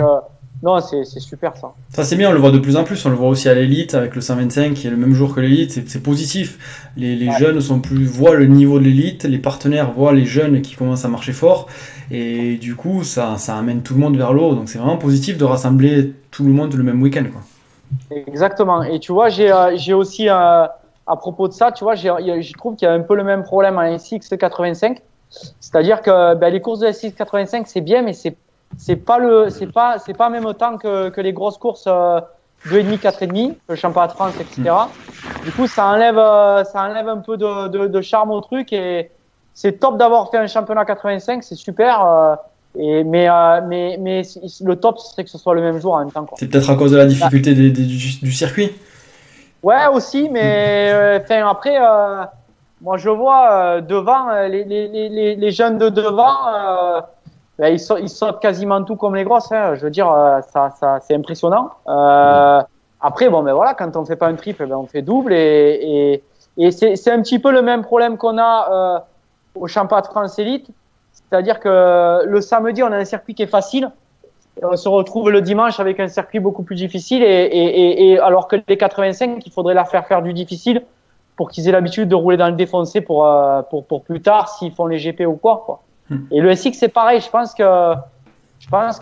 non, c'est super ça. Ça c'est bien, on le voit de plus en plus, on le voit aussi à l'élite avec le 125 qui est le même jour que l'élite, c'est positif. Les jeunes voient le niveau de l'élite, les partenaires voient les jeunes qui commencent à marcher fort et du coup ça amène tout le monde vers le haut. Donc c'est vraiment positif de rassembler tout le monde le même week-end, quoi. Exactement. Et tu vois, j'ai aussi à propos de ça, tu vois, je trouve qu'il y a un peu le même problème en SX 85. C'est-à-dire que ben, les courses de SX 85 c'est bien, mais c'est pas en même temps que les grosses courses 2,5, 4,5, le championnat de France, etc. Du coup, ça enlève un peu de charme au truc et c'est top d'avoir fait un championnat 85, c'est super. Mais le top, ce serait que ce soit le même jour en même temps, quoi. C'est peut-être à cause de la difficulté du circuit. Ouais, aussi, mais après, moi je vois devant les jeunes de devant. Ben, ils sautent quasiment tout comme les grosses. Hein. Je veux dire, c'est impressionnant. Après, bon, ben voilà, quand on fait pas un triple, ben on fait double et c'est un petit peu le même problème qu'on a au championnat de France Élite. C'est-à-dire que le samedi, on a un circuit qui est facile. Et on se retrouve le dimanche avec un circuit beaucoup plus difficile et alors que les 85, il faudrait leur faire du difficile pour qu'ils aient l'habitude de rouler dans le défoncé pour plus tard s'ils font les GP ou quoi. Et le SX, c'est pareil. Je pense qu'à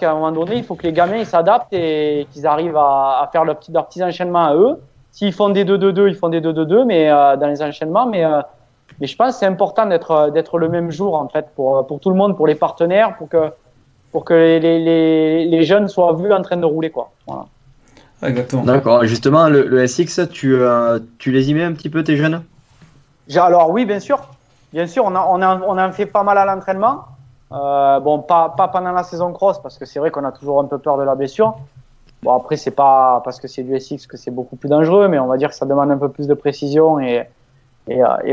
un moment donné, il faut que les gamins ils s'adaptent et qu'ils arrivent à faire leurs petits enchaînements à eux. S'ils font des 2-2-2, ils font des 2-2-2, mais dans les enchaînements. Mais je pense que c'est important d'être le même jour en fait pour tout le monde, pour les partenaires, pour que les jeunes soient vus en train de rouler, quoi. Voilà. Exactement. D'accord. Et justement, le SX, tu les y mets un petit peu, tes jeunes? Alors oui, bien sûr. Bien sûr, on en fait pas mal à l'entraînement. Bon, pas pendant la saison cross, parce que c'est vrai qu'on a toujours un peu peur de la blessure. Bon, après, c'est pas parce que c'est du SX que c'est beaucoup plus dangereux, mais on va dire que ça demande un peu plus de précision et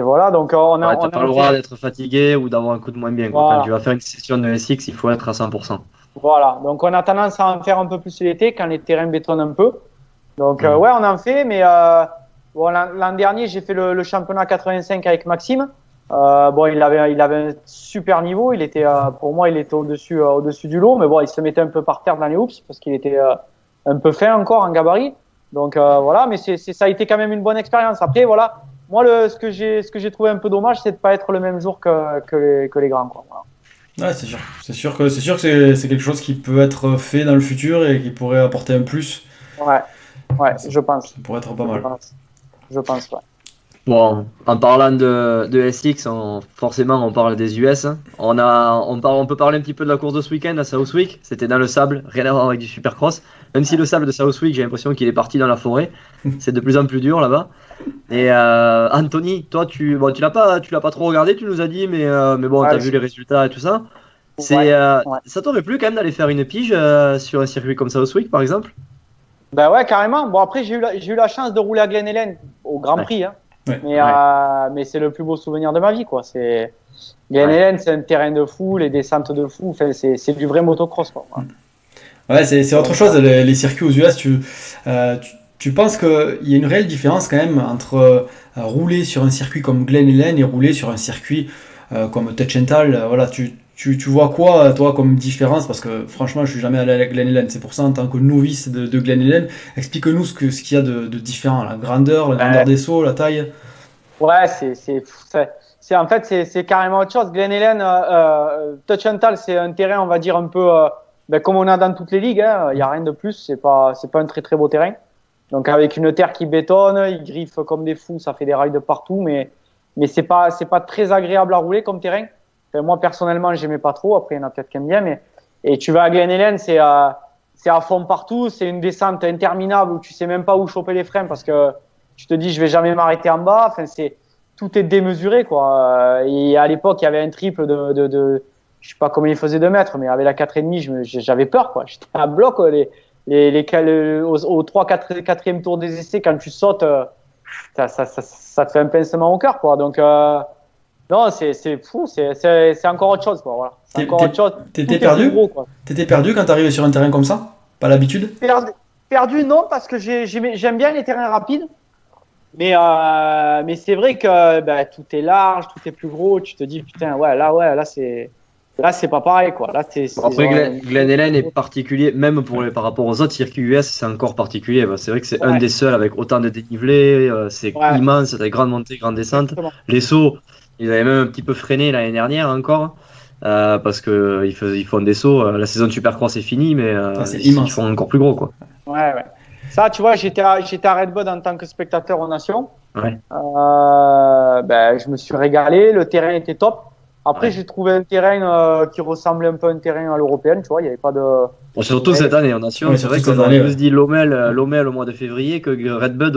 voilà. Donc, t'as pas le droit d'être fatigué ou d'avoir un coup de moins bien, quoi. Voilà. Quand tu vas faire une session de SX, il faut être à 100%. Voilà. Donc, on a tendance à en faire un peu plus l'été quand les terrains bétonnent un peu. Donc, ouais, on en fait, mais bon, l'an dernier, j'ai fait le championnat 85 avec Maxime. Bon, il avait un super niveau. Pour moi, il était au-dessus du lot, mais bon, il se mettait un peu par terre dans les hoops parce qu'il était un peu fin encore en gabarit. Donc voilà, mais ça a été quand même une bonne expérience. Après, voilà, moi, ce que j'ai trouvé un peu dommage, c'est de pas être le même jour que les grands, quoi. Voilà. Ouais, c'est sûr. C'est sûr que c'est quelque chose qui peut être fait dans le futur et qui pourrait apporter un plus. Ouais, je pense. Ça pourrait être pas mal. Je pense, ouais. Bon, en parlant de SX, forcément, on parle des US. On peut parler un petit peu de la course de ce week-end à Southwick. C'était dans le sable, rien à voir avec du supercross. Même si le sable de Southwick, j'ai l'impression qu'il est parti dans la forêt. C'est de plus en plus dur là-bas. Et Anthony, toi, tu l'as pas trop regardé, tu nous as dit, mais bon, t'as vu les résultats et tout ça. Ça t'aurait plu quand même d'aller faire une pige sur un circuit comme Southwick, par exemple? Ben ouais, carrément. Bon, après, j'ai eu la chance de rouler à Glen Helen au Grand Prix, hein. Ouais. Mais c'est le plus beau souvenir de ma vie, quoi. Glen Helen, c'est un terrain de fou, les descentes de fou. Enfin, c'est du vrai motocross, quoi. Ouais, c'est autre chose. Les circuits aux US, tu penses qu'il y a une réelle différence quand même entre rouler sur un circuit comme Glen Helen et rouler sur un circuit comme Touchenthal. Voilà, tu vois quoi, toi, comme différence? Parce que franchement, je suis jamais allé à Glen Helen. C'est pour ça, en tant que novice de Glen Helen, explique-nous ce qu'il y a de différent. La grandeur des sauts, la taille. Ouais, en fait, c'est carrément autre chose. Glen Helen, Touchenthal, c'est un terrain, on va dire, un peu comme on a dans toutes les ligues. Hein. Il n'y a rien de plus. C'est pas un très très beau terrain. Donc avec une terre qui bétonne, ils griffent comme des fous, ça fait des rails de partout, mais c'est pas très agréable à rouler comme terrain. Enfin, moi personnellement, j'aimais pas trop. Après, il y en a peut-être qui aiment bien, et tu vas à Glen Helen, c'est à fond partout, c'est une descente interminable où tu sais même pas où choper les freins parce que tu te dis je vais jamais m'arrêter en bas. Enfin, tout est démesuré, quoi. Et à l'époque, il y avait un triple de je sais pas combien il faisait de mètres, mais avec la 4,5, j'avais peur, quoi. J'étais à bloc, au 4e tour des essais, quand tu sautes, ça te fait un pincement au cœur, quoi. Donc, non, c'est fou, c'est encore autre chose, quoi. Voilà. C'est encore autre chose. T'étais perdu? T'étais perdu quand t'arrivais sur un terrain comme ça? Pas l'habitude? Perdu, non, parce que j'aime bien les terrains rapides. Mais c'est vrai que tout est large, tout est plus gros. Tu te dis, putain, là, c'est pas pareil, quoi. Là, Après, Glen Helen est particulier, même par rapport aux autres circuits US, c'est encore particulier. C'est vrai que c'est un des seuls avec autant de dénivelé, c'est immense, c'est des grandes montées, grandes descentes. Exactement. Les sauts, ils avaient même un petit peu freiné l'année dernière encore, parce qu'ils font des sauts. La saison de Supercross est finie, mais ils font encore plus gros, quoi. Ouais. Ça, tu vois, j'étais à Red Bull en tant que spectateur aux Nations. Ouais. Je me suis régalé, le terrain était top. Après, j'ai trouvé un terrain qui ressemblait un peu à un terrain à l'européenne, tu vois, il n'y avait pas de... Bon, surtout cette année en Nation, c'est vrai qu'on a plus dit Lommel au mois de février que Red Bull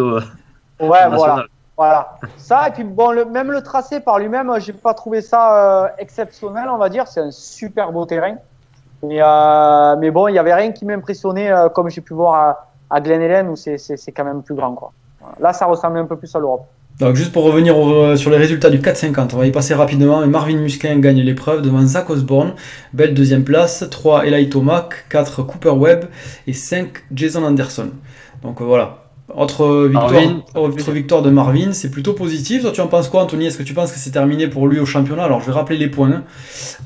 au national. Voilà. Ça, et puis bon, même le tracé par lui-même, j'ai pas trouvé ça exceptionnel, on va dire. C'est un super beau terrain. Mais bon, il n'y avait rien qui m'impressionnait comme j'ai pu voir à Glen Helen où c'est quand même plus grand, quoi. Là, ça ressemblait un peu plus à l'Europe. Donc juste pour revenir sur les résultats du 450, on va y passer rapidement. Marvin Musquin gagne l'épreuve devant Zach Osborne, belle deuxième place, 3 Eli Tomac, 4 Cooper Webb et 5 Jason Anderson. Donc voilà, autre victoire de Marvin, c'est plutôt positif. Toi tu en penses quoi, Anthony? Est-ce que tu penses que c'est terminé pour lui au championnat? Alors je vais rappeler les points.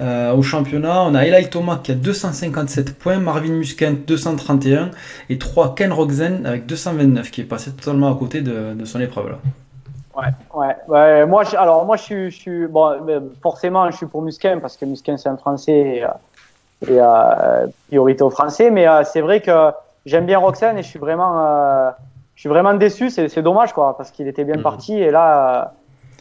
Au championnat, on a Eli Tomac qui a 257 points, Marvin Musquin 231 et 3 Ken Roczen avec 229 qui est passé totalement à côté de son épreuve là. Ouais. Moi, je suis bon, forcément, je suis pour Musquin parce que Musquin c'est un Français et priorité aux Français. Mais c'est vrai que j'aime bien Roczen et je suis vraiment déçu. C'est dommage, quoi, parce qu'il était bien parti et là,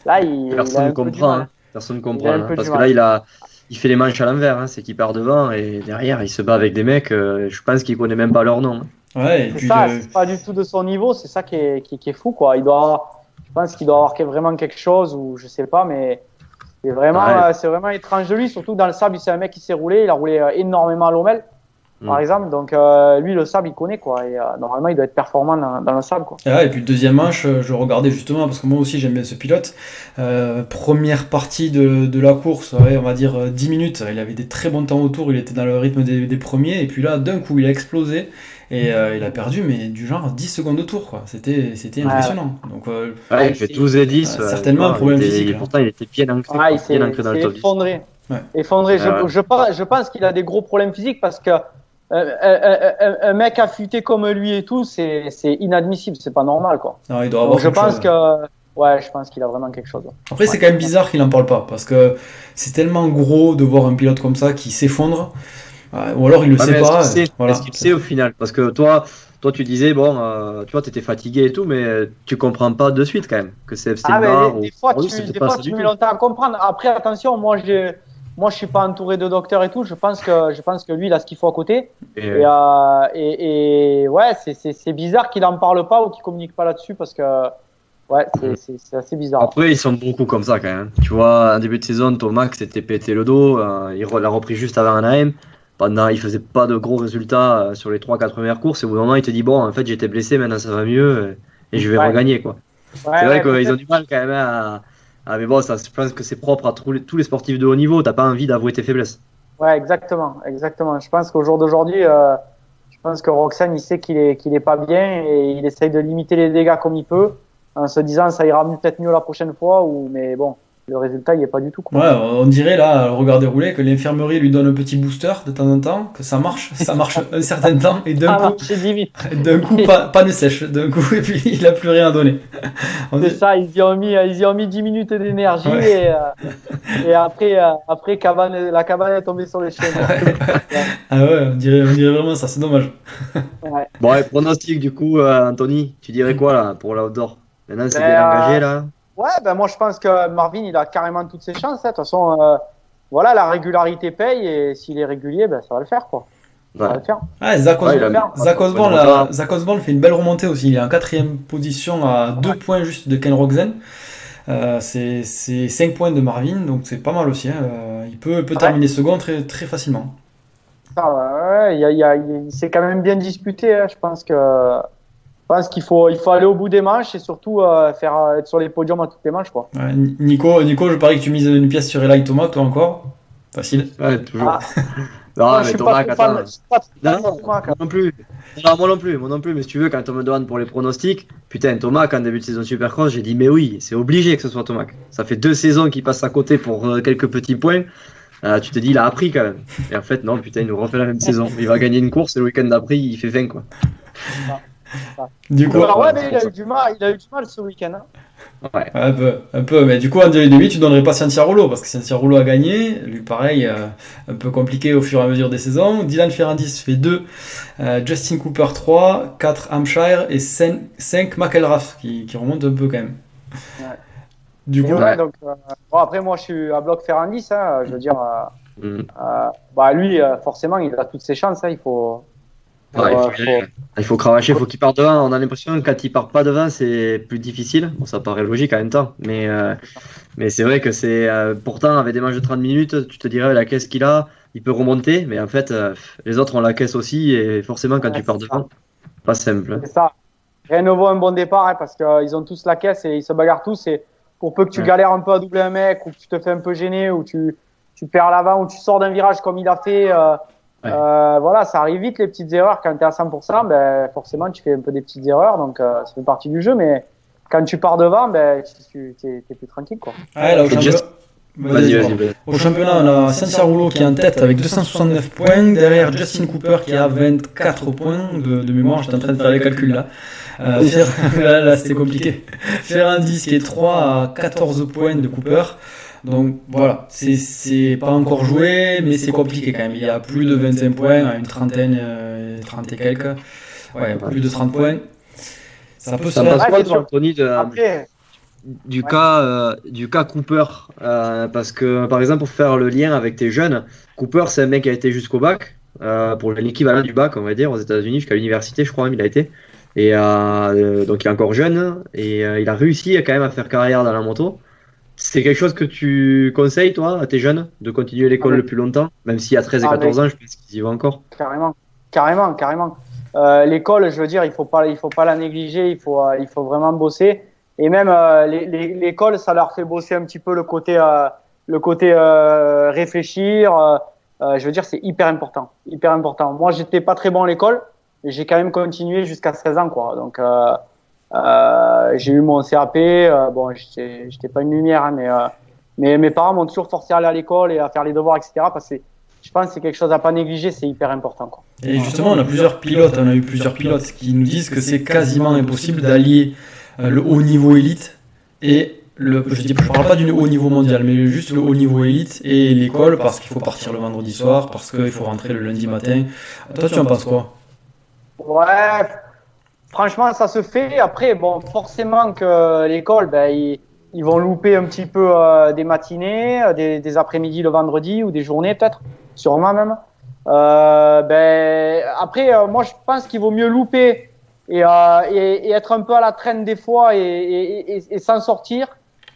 personne ne comprend. Personne ne comprend parce que là, il fait les manches à l'envers. C'est qu'il part devant et derrière, il se bat avec des mecs. Je pense qu'il connaît même pas leur nom. Ouais. C'est pas du tout de son niveau. C'est ça qui est fou, quoi. Je pense qu'il doit avoir vraiment quelque chose ou je sais pas, mais c'est vraiment étrange de lui, surtout dans le sable. C'est un mec qui s'est roulé, il a roulé énormément à Lommel, par exemple. Donc lui, le sable, il connaît, quoi. Et normalement, il doit être performant dans le sable, quoi. Et puis deuxième manche, je regardais justement parce que moi aussi j'aime bien ce pilote. Première partie de la course, on va dire 10 minutes. Il avait des très bons temps autour, il était dans le rythme des premiers. Et puis là, d'un coup, il a explosé. Et il a perdu, mais du genre 10 secondes de tour, quoi. C'était impressionnant. Donc, il fait 12 et 10. Certainement un problème physique. Pourtant, il était bien ancré, dans le top 10. Effondré. Je pense qu'il a des gros problèmes physiques parce que un mec affûté comme lui et tout, c'est inadmissible, c'est pas normal, quoi. Non, il doit avoir je pense qu'il a vraiment quelque chose. Après, c'est quand même bizarre qu'il en parle pas parce que c'est tellement gros de voir un pilote comme ça qui s'effondre. Ou alors il le sait pas. Est-ce qu'il sait au final? Parce que toi tu disais, tu vois, t'étais fatigué et tout, mais tu comprends pas de suite quand même que c'est Epstein-Barr. Des fois, tu mets longtemps à comprendre. Après, attention, moi je suis pas entouré de docteurs et tout. Je pense que lui, il a ce qu'il faut à côté. Et c'est bizarre qu'il en parle pas ou qu'il communique pas là-dessus parce que c'est assez bizarre. Après, ils sont beaucoup comme ça quand même. Tu vois, en début de saison, Tomac s'était pété le dos. Il l'a repris juste avant Anaheim. Il faisait pas de gros résultats sur les 3-4 premières courses et au bout d'un moment il te dit bon en fait j'étais blessé, maintenant ça va mieux et je vais regagner, quoi. C'est vrai qu'ils ont du mal quand même mais bon, ça, je pense que c'est propre à tous les sportifs de haut niveau. T'as pas envie d'avouer tes faiblesses. Ouais, exactement. Je pense qu'au jour d'aujourd'hui, je pense que Roczen il sait qu'il est pas bien et il essaye de limiter les dégâts comme il peut en se disant ça ira peut-être mieux la prochaine fois mais bon. Le résultat, il est pas du tout, quoi. Ouais, on dirait là, regarder rouler, que l'infirmerie lui donne un petit booster de temps en temps, que ça marche un certain temps, et d'un coup, pas de sèche, d'un coup, et puis il a plus rien à donner. C'est ça, ils y ont mis 10 minutes d'énergie, et après, la cabane est tombée sur les chaînes. Ah ouais, on dirait vraiment ça, c'est dommage. Bon, pronostic du coup, Anthony, tu dirais quoi là pour l'outdoor? Maintenant, c'est bien engagé là. Ouais, moi je pense que Marvin il a carrément toutes ses chances. De toute façon, la régularité paye et s'il est régulier, ça va le faire, quoi. Ça va le faire. Zach Osborne fait une belle remontée aussi. Il est en 4e position à 2 points juste de Ken Roczen. C'est 5 points de Marvin, donc c'est pas mal aussi. Il peut terminer second très, très facilement. Il s'est quand même bien disputé. Hein. Je pense qu'il faut aller au bout des manches et surtout être sur les podiums à toutes les manches, quoi. Ouais, Nico, je parie que tu mises une pièce sur Eli Thomas, toi encore. Facile. Ouais, toujours. Ah, Non, moi, mais Thomas, attends. je suis pas trop fan Non, de non, Thomas, moi non plus. Non, moi non plus, mais si tu veux, quand on me demande pour les pronostics, putain, Thomas, en début de saison Supercross, j'ai dit, mais oui, c'est obligé que ce soit Thomas. Ça fait 2 saisons qu'il passe à côté pour quelques petits points. Tu te dis, il a appris quand même. Et en fait, non, putain, il nous refait la même saison. Il va gagner une course et le week-end d'après, il fait 20, quoi. Du coup, mais il a eu du mal ce week-end. Hein. Ouais. un peu. Mais du coup, en 2008, tu donnerais pas Cianciarulo parce que Cianciarulo a gagné. Lui, pareil, un peu compliqué au fur et à mesure des saisons. Dylan Ferrandis fait 2, Justin Cooper 3, 4 Hampshire et 5 McElrath qui remonte un peu quand même. Ouais. Du coup, donc, après, moi, je suis à bloc Ferrandis. Hein, je veux dire, lui, forcément, il a toutes ses chances. Hein, il faut cravacher, il faut qu'il parte devant. On a l'impression que quand il part pas devant, c'est plus difficile. Bon, ça paraît logique en même temps. Mais c'est vrai que c'est. Pourtant, avec des matchs de 30 minutes, tu te dirais la caisse qu'il a, il peut remonter. Mais en fait, les autres ont la caisse aussi. Et forcément, quand tu pars devant, pas simple. C'est ça. Rien ne vaut un bon départ hein, parce qu'ils ont tous la caisse et ils se bagarrent tous. Et pour peu que tu galères un peu à doubler un mec ou que tu te fais un peu gêner ou tu perds l'avant ou tu sors d'un virage comme il a fait. Voilà, ça arrive vite les petites erreurs. Quand tu es à 100%, ben, forcément, tu fais un peu des petites erreurs. Donc, ça fait partie du jeu. Mais quand tu pars devant, ben, tu es plus tranquille. Quoi. Ouais, là, au championnat, on a Cianciarulo qui est en tête avec 269 points. Derrière, Justin Cooper qui a 24 points de mémoire. J'étais en train de faire les calculs là. Là, c'était compliqué. Ferrandis qui est 3 à 14 points de Cooper. Donc voilà, c'est pas encore joué, mais c'est compliqué quand même. Il y a plus de 25 points, à une trentaine, 30 et quelques. Ouais, plus de 30 points. Ça peut se passe quoi, toi, Anthony, du cas Cooper parce que, par exemple, pour faire le lien avec tes jeunes, Cooper, c'est un mec qui a été jusqu'au bac, pour l'équivalent du bac, on va dire, aux États-Unis, jusqu'à l'université, je crois même, il a été. Et donc, il est encore jeune et il a réussi quand même à faire carrière dans la moto. C'est quelque chose que tu conseilles, toi, à tes jeunes, de continuer l'école le plus longtemps, même s'il y a 13 et 14 ans, je pense qu'ils y vont encore. Carrément. L'école, je veux dire, il faut pas la négliger, il faut vraiment bosser. Et même l'école, ça leur fait bosser un petit peu le côté réfléchir. Je veux dire, c'est hyper important. Moi, j'étais pas très bon à l'école, mais j'ai quand même continué jusqu'à 16 ans, quoi. Donc, j'ai eu mon CAP. Bon, j'étais pas une lumière, hein, mais mes parents m'ont toujours forcé à aller à l'école et à faire les devoirs, etc. Parce que je pense que c'est quelque chose à pas négliger, c'est hyper important, quoi. Et justement, on a eu plusieurs pilotes qui nous disent que c'est quasiment impossible d'allier le haut niveau élite et je parle pas du haut niveau mondial, mais juste le haut niveau élite et l'école, parce qu'il faut partir le vendredi soir, parce qu'il faut rentrer le lundi matin. Toi, tu en penses quoi? Ouais, franchement, ça se fait. Après, bon, forcément que l'école, ben, ils vont louper un petit peu des matinées, des après-midi le vendredi ou des journées peut-être, sûrement même. Après, moi, je pense qu'il vaut mieux louper et être un peu à la traîne des fois et s'en sortir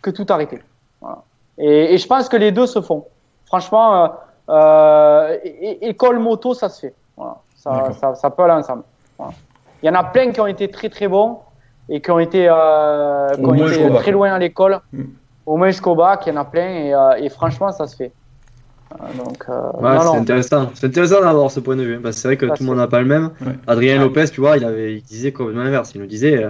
que tout arrêter. Voilà. Et je pense que les deux se font. Franchement, école moto, ça se fait. Voilà. Ça peut aller ensemble. Voilà. Il y en a plein qui ont été très très bons et qui ont été très loin à l'école. Au moins jusqu'au bac, il y en a plein et franchement, ça se fait. C'est intéressant. C'est intéressant d'avoir ce point de vue. Parce que c'est vrai que tout le monde n'a pas le même. Ouais. Adrien Lopez, tu vois, il disait complètement l'inverse. Il nous disait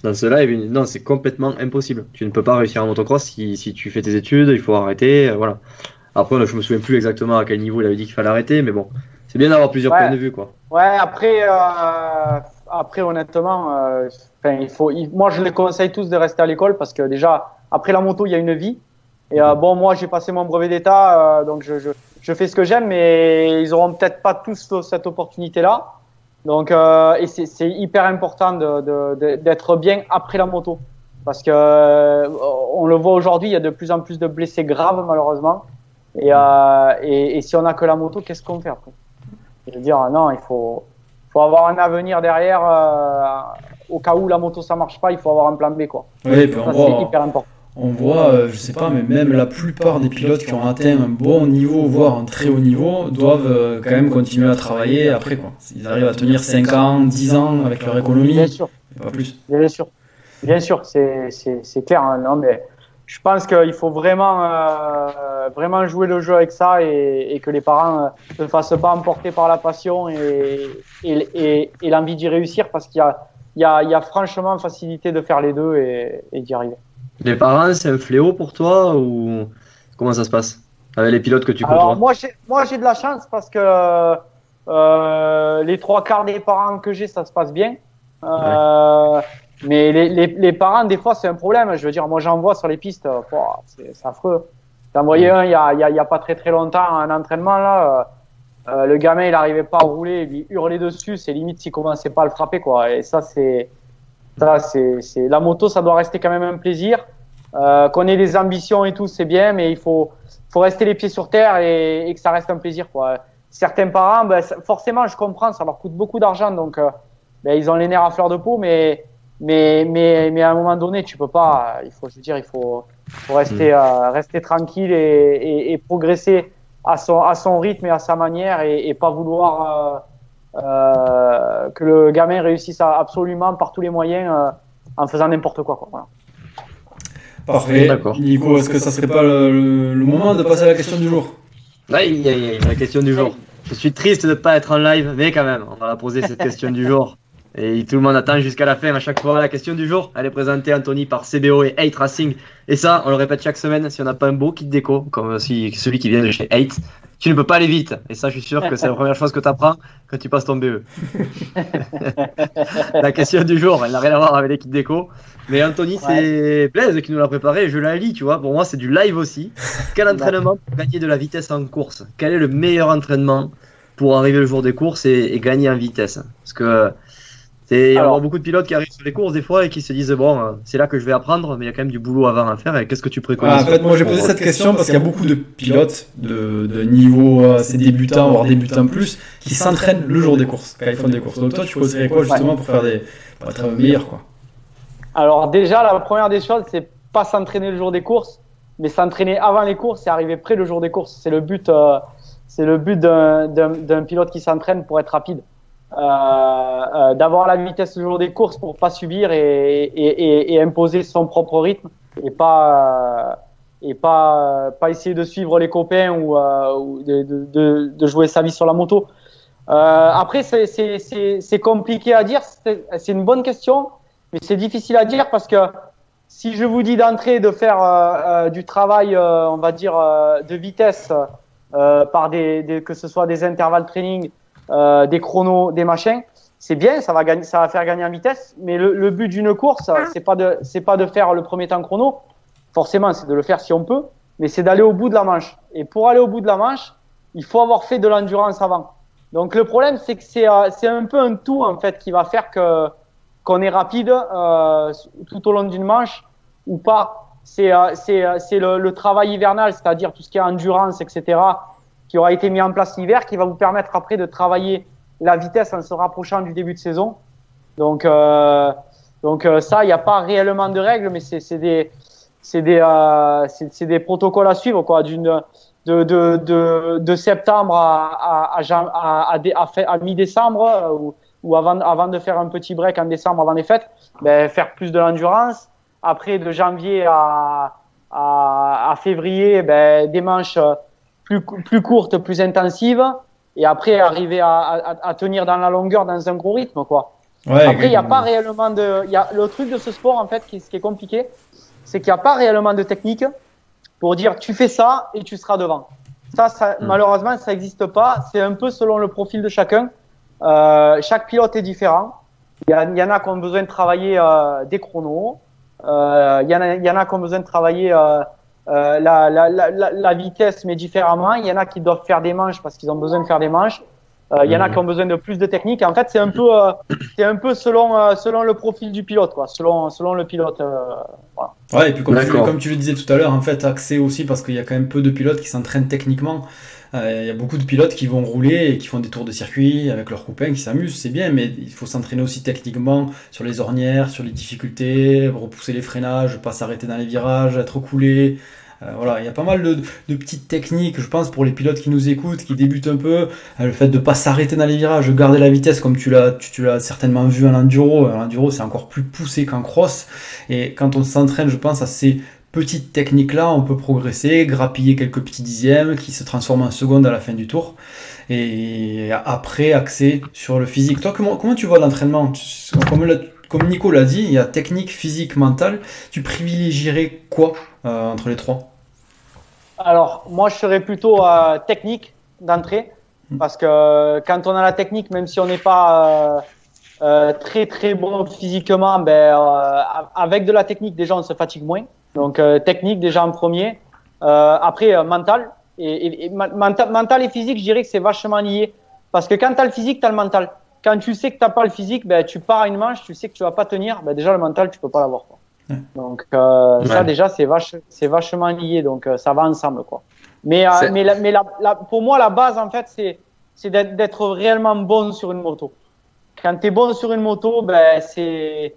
dans ce live, non, c'est complètement impossible. Tu ne peux pas réussir en motocross si tu fais tes études, il faut arrêter. Voilà. Après, je me souviens plus exactement à quel niveau il avait dit qu'il fallait arrêter, mais bon, c'est bien d'avoir plusieurs points de vue, quoi. Ouais, après honnêtement, moi je les conseille tous de rester à l'école parce que déjà, après la moto, il y a une vie. Et bon, moi j'ai passé mon brevet d'état, donc je fais ce que j'aime, mais ils auront peut-être pas tous cette opportunité-là. Donc, et c'est hyper important d'être bien après la moto, parce que on le voit aujourd'hui, il y a de plus en plus de blessés graves malheureusement. Et si on a que la moto, qu'est-ce qu'on fait après? Je veux dire, non, il faut avoir un avenir derrière. Au cas où la moto ça marche pas, il faut avoir un plan B, quoi. Oui, ça, c'est hyper important. on voit, je sais pas, mais même la plupart des pilotes qui ont atteint un bon niveau, voire un très haut niveau, doivent quand même continuer à travailler après, quoi. Ils arrivent à tenir 5 ans, 10 ans avec leur économie, Bien sûr. et pas plus. Bien sûr, c'est clair. Hein, non, mais je pense qu'il faut vraiment jouer le jeu avec ça et que les parents ne se fassent pas emporter par la passion et l'envie d'y réussir parce qu'il y a franchement facilité de faire les deux et d'y arriver. Les parents, c'est un fléau pour toi ou comment ça se passe avec les pilotes que tu côtoies? Alors moi j'ai de la chance parce que les 3 quarts des parents que j'ai, ça se passe bien. Mais les parents, des fois, c'est un problème. Je veux dire, moi, j'en vois sur les pistes, c'est affreux. J'en voyais un il y a pas très longtemps, un entraînement, là. Le gamin, il arrivait pas à rouler, il lui hurlait dessus, c'est limite s'il commençait pas à le frapper, quoi. Et la moto, ça doit rester quand même un plaisir. Qu'on ait des ambitions et tout, c'est bien, mais il faut rester les pieds sur terre et que ça reste un plaisir, quoi. Certains parents, forcément, je comprends, ça leur coûte beaucoup d'argent, donc ils ont les nerfs à fleur de peau, mais à un moment donné, tu peux pas. Il faut rester tranquille et progresser à son rythme et à sa manière et pas vouloir que le gamin réussisse absolument par tous les moyens en faisant n'importe quoi. Voilà. Parfait. Nico, est-ce que ça serait pas le moment de passer à la question du jour? Oui, la question du jour. Je suis triste de ne pas être en live, mais quand même, on va la poser cette question du jour. Et tout le monde attend jusqu'à la fin à chaque fois. La question du jour, elle est présentée, Anthony, par CBO et 8 Racing. Et ça, on le répète chaque semaine, si on n'a pas un beau kit déco, comme celui qui vient de chez 8, tu ne peux pas aller vite. Et ça, je suis sûr que c'est la première chose que tu apprends quand tu passes ton BE. La question du jour, elle n'a rien à voir avec les kits déco. Mais Anthony, c'est Blaise qui nous l'a préparé. Je la lis, tu vois. Pour moi, c'est du live aussi. Quel entraînement pour gagner de la vitesse en course? Quel est le meilleur entraînement pour arriver le jour des courses et gagner en vitesse? Parce que il y a beaucoup de pilotes qui arrivent sur les courses des fois et qui se disent bon, c'est là que je vais apprendre, mais il y a quand même du boulot avant à faire. Et qu'est-ce que tu préconises? En fait, moi j'ai posé cette question parce qu'il y a beaucoup de pilotes de niveau assez débutants, voire débutants plus, qui s'entraînent le jour des courses, quand ils font des courses. Donc toi, tu conseillerais quoi justement pour être meilleur, quoi? Alors déjà, la première des choses, c'est pas s'entraîner le jour des courses, mais s'entraîner avant les courses et arriver près le jour des courses. C'est le but d'un pilote qui s'entraîne pour être rapide. D'avoir la vitesse le jour des courses pour pas subir et imposer son propre rythme et pas essayer de suivre les copains ou de jouer sa vie sur la moto. Après c'est compliqué à dire, c'est une bonne question, mais c'est difficile à dire parce que si je vous dis d'entrée de faire du travail on va dire de vitesse par que ce soit des intervalles training, des chronos, des machins, c'est bien, ça va faire gagner en vitesse, mais le but d'une course, c'est pas de faire le premier temps chrono, forcément, c'est de le faire si on peut, mais c'est d'aller au bout de la manche. Et pour aller au bout de la manche, il faut avoir fait de l'endurance avant. Donc le problème, c'est que c'est un peu un tout en fait qui va faire qu'on est rapide tout au long d'une manche ou pas. C'est le travail hivernal, c'est-à-dire tout ce qui est endurance, etc., qui aura été mis en place l'hiver, qui va vous permettre après de travailler la vitesse en se rapprochant du début de saison. Donc ça, il n'y a pas réellement de règles, mais c'est des protocoles à suivre, quoi, de septembre à mi-décembre ou avant de faire un petit break en décembre avant les fêtes, faire plus de l'endurance. Après, de janvier à février, des manches plus courte, plus intensive, et après arriver à tenir dans la longueur dans un gros rythme, quoi. Ouais, après, il n'y a pas réellement le truc de ce sport, en fait, ce qui est compliqué, c'est qu'il n'y a pas réellement de technique pour dire tu fais ça et tu seras devant. Ça malheureusement, ça n'existe pas. C'est un peu selon le profil de chacun. Chaque pilote est différent. Il y en a qui ont besoin de travailler des chronos. Il y en a qui ont besoin de travailler la vitesse, mais différemment. Il y en a qui doivent faire des manches parce qu'ils ont besoin de faire des manches. Il y en a qui ont besoin de plus de technique. En fait, c'est un peu selon le profil du pilote, quoi. Selon le pilote. Voilà. Ouais, et puis comme tu le disais tout à l'heure, en fait, accès aussi parce qu'il y a quand même peu de pilotes qui s'entraînent techniquement. Il y a beaucoup de pilotes qui vont rouler et qui font des tours de circuit avec leurs copains, qui s'amusent, c'est bien, mais il faut s'entraîner aussi techniquement sur les ornières, sur les difficultés, repousser les freinages, pas s'arrêter dans les virages, être coulé. Voilà, il y a pas mal de petites techniques, je pense, pour les pilotes qui nous écoutent, qui débutent un peu. Le fait de pas s'arrêter dans les virages, de garder la vitesse, comme tu l'as certainement vu en enduro. En enduro, c'est encore plus poussé qu'en cross. Et quand on s'entraîne, je pense, à ces petites techniques-là, on peut progresser, grappiller quelques petits dixièmes qui se transforment en secondes à la fin du tour. Et après, axer sur le physique. Toi, comment tu vois l'entraînement? Comme Nico l'a dit, il y a technique, physique, mentale. Tu privilégierais quoi entre les trois? Alors, moi, je serais plutôt technique d'entrée, parce que quand on a la technique, même si on n'est pas très très bon physiquement, avec de la technique, déjà, on se fatigue moins. Donc, technique déjà en premier. Après, mental. Mental et physique, je dirais que c'est vachement lié. Parce que quand tu as le physique, tu as le mental. Quand tu sais que tu n'as pas le physique, tu pars à une manche, tu sais que tu vas pas tenir, déjà le mental, tu peux pas l'avoir, quoi. Donc ça déjà c'est vachement lié, donc ça va ensemble, quoi. Mais pour moi la base en fait c'est d'être réellement bon sur une moto. Quand tu es bon sur une moto, c'est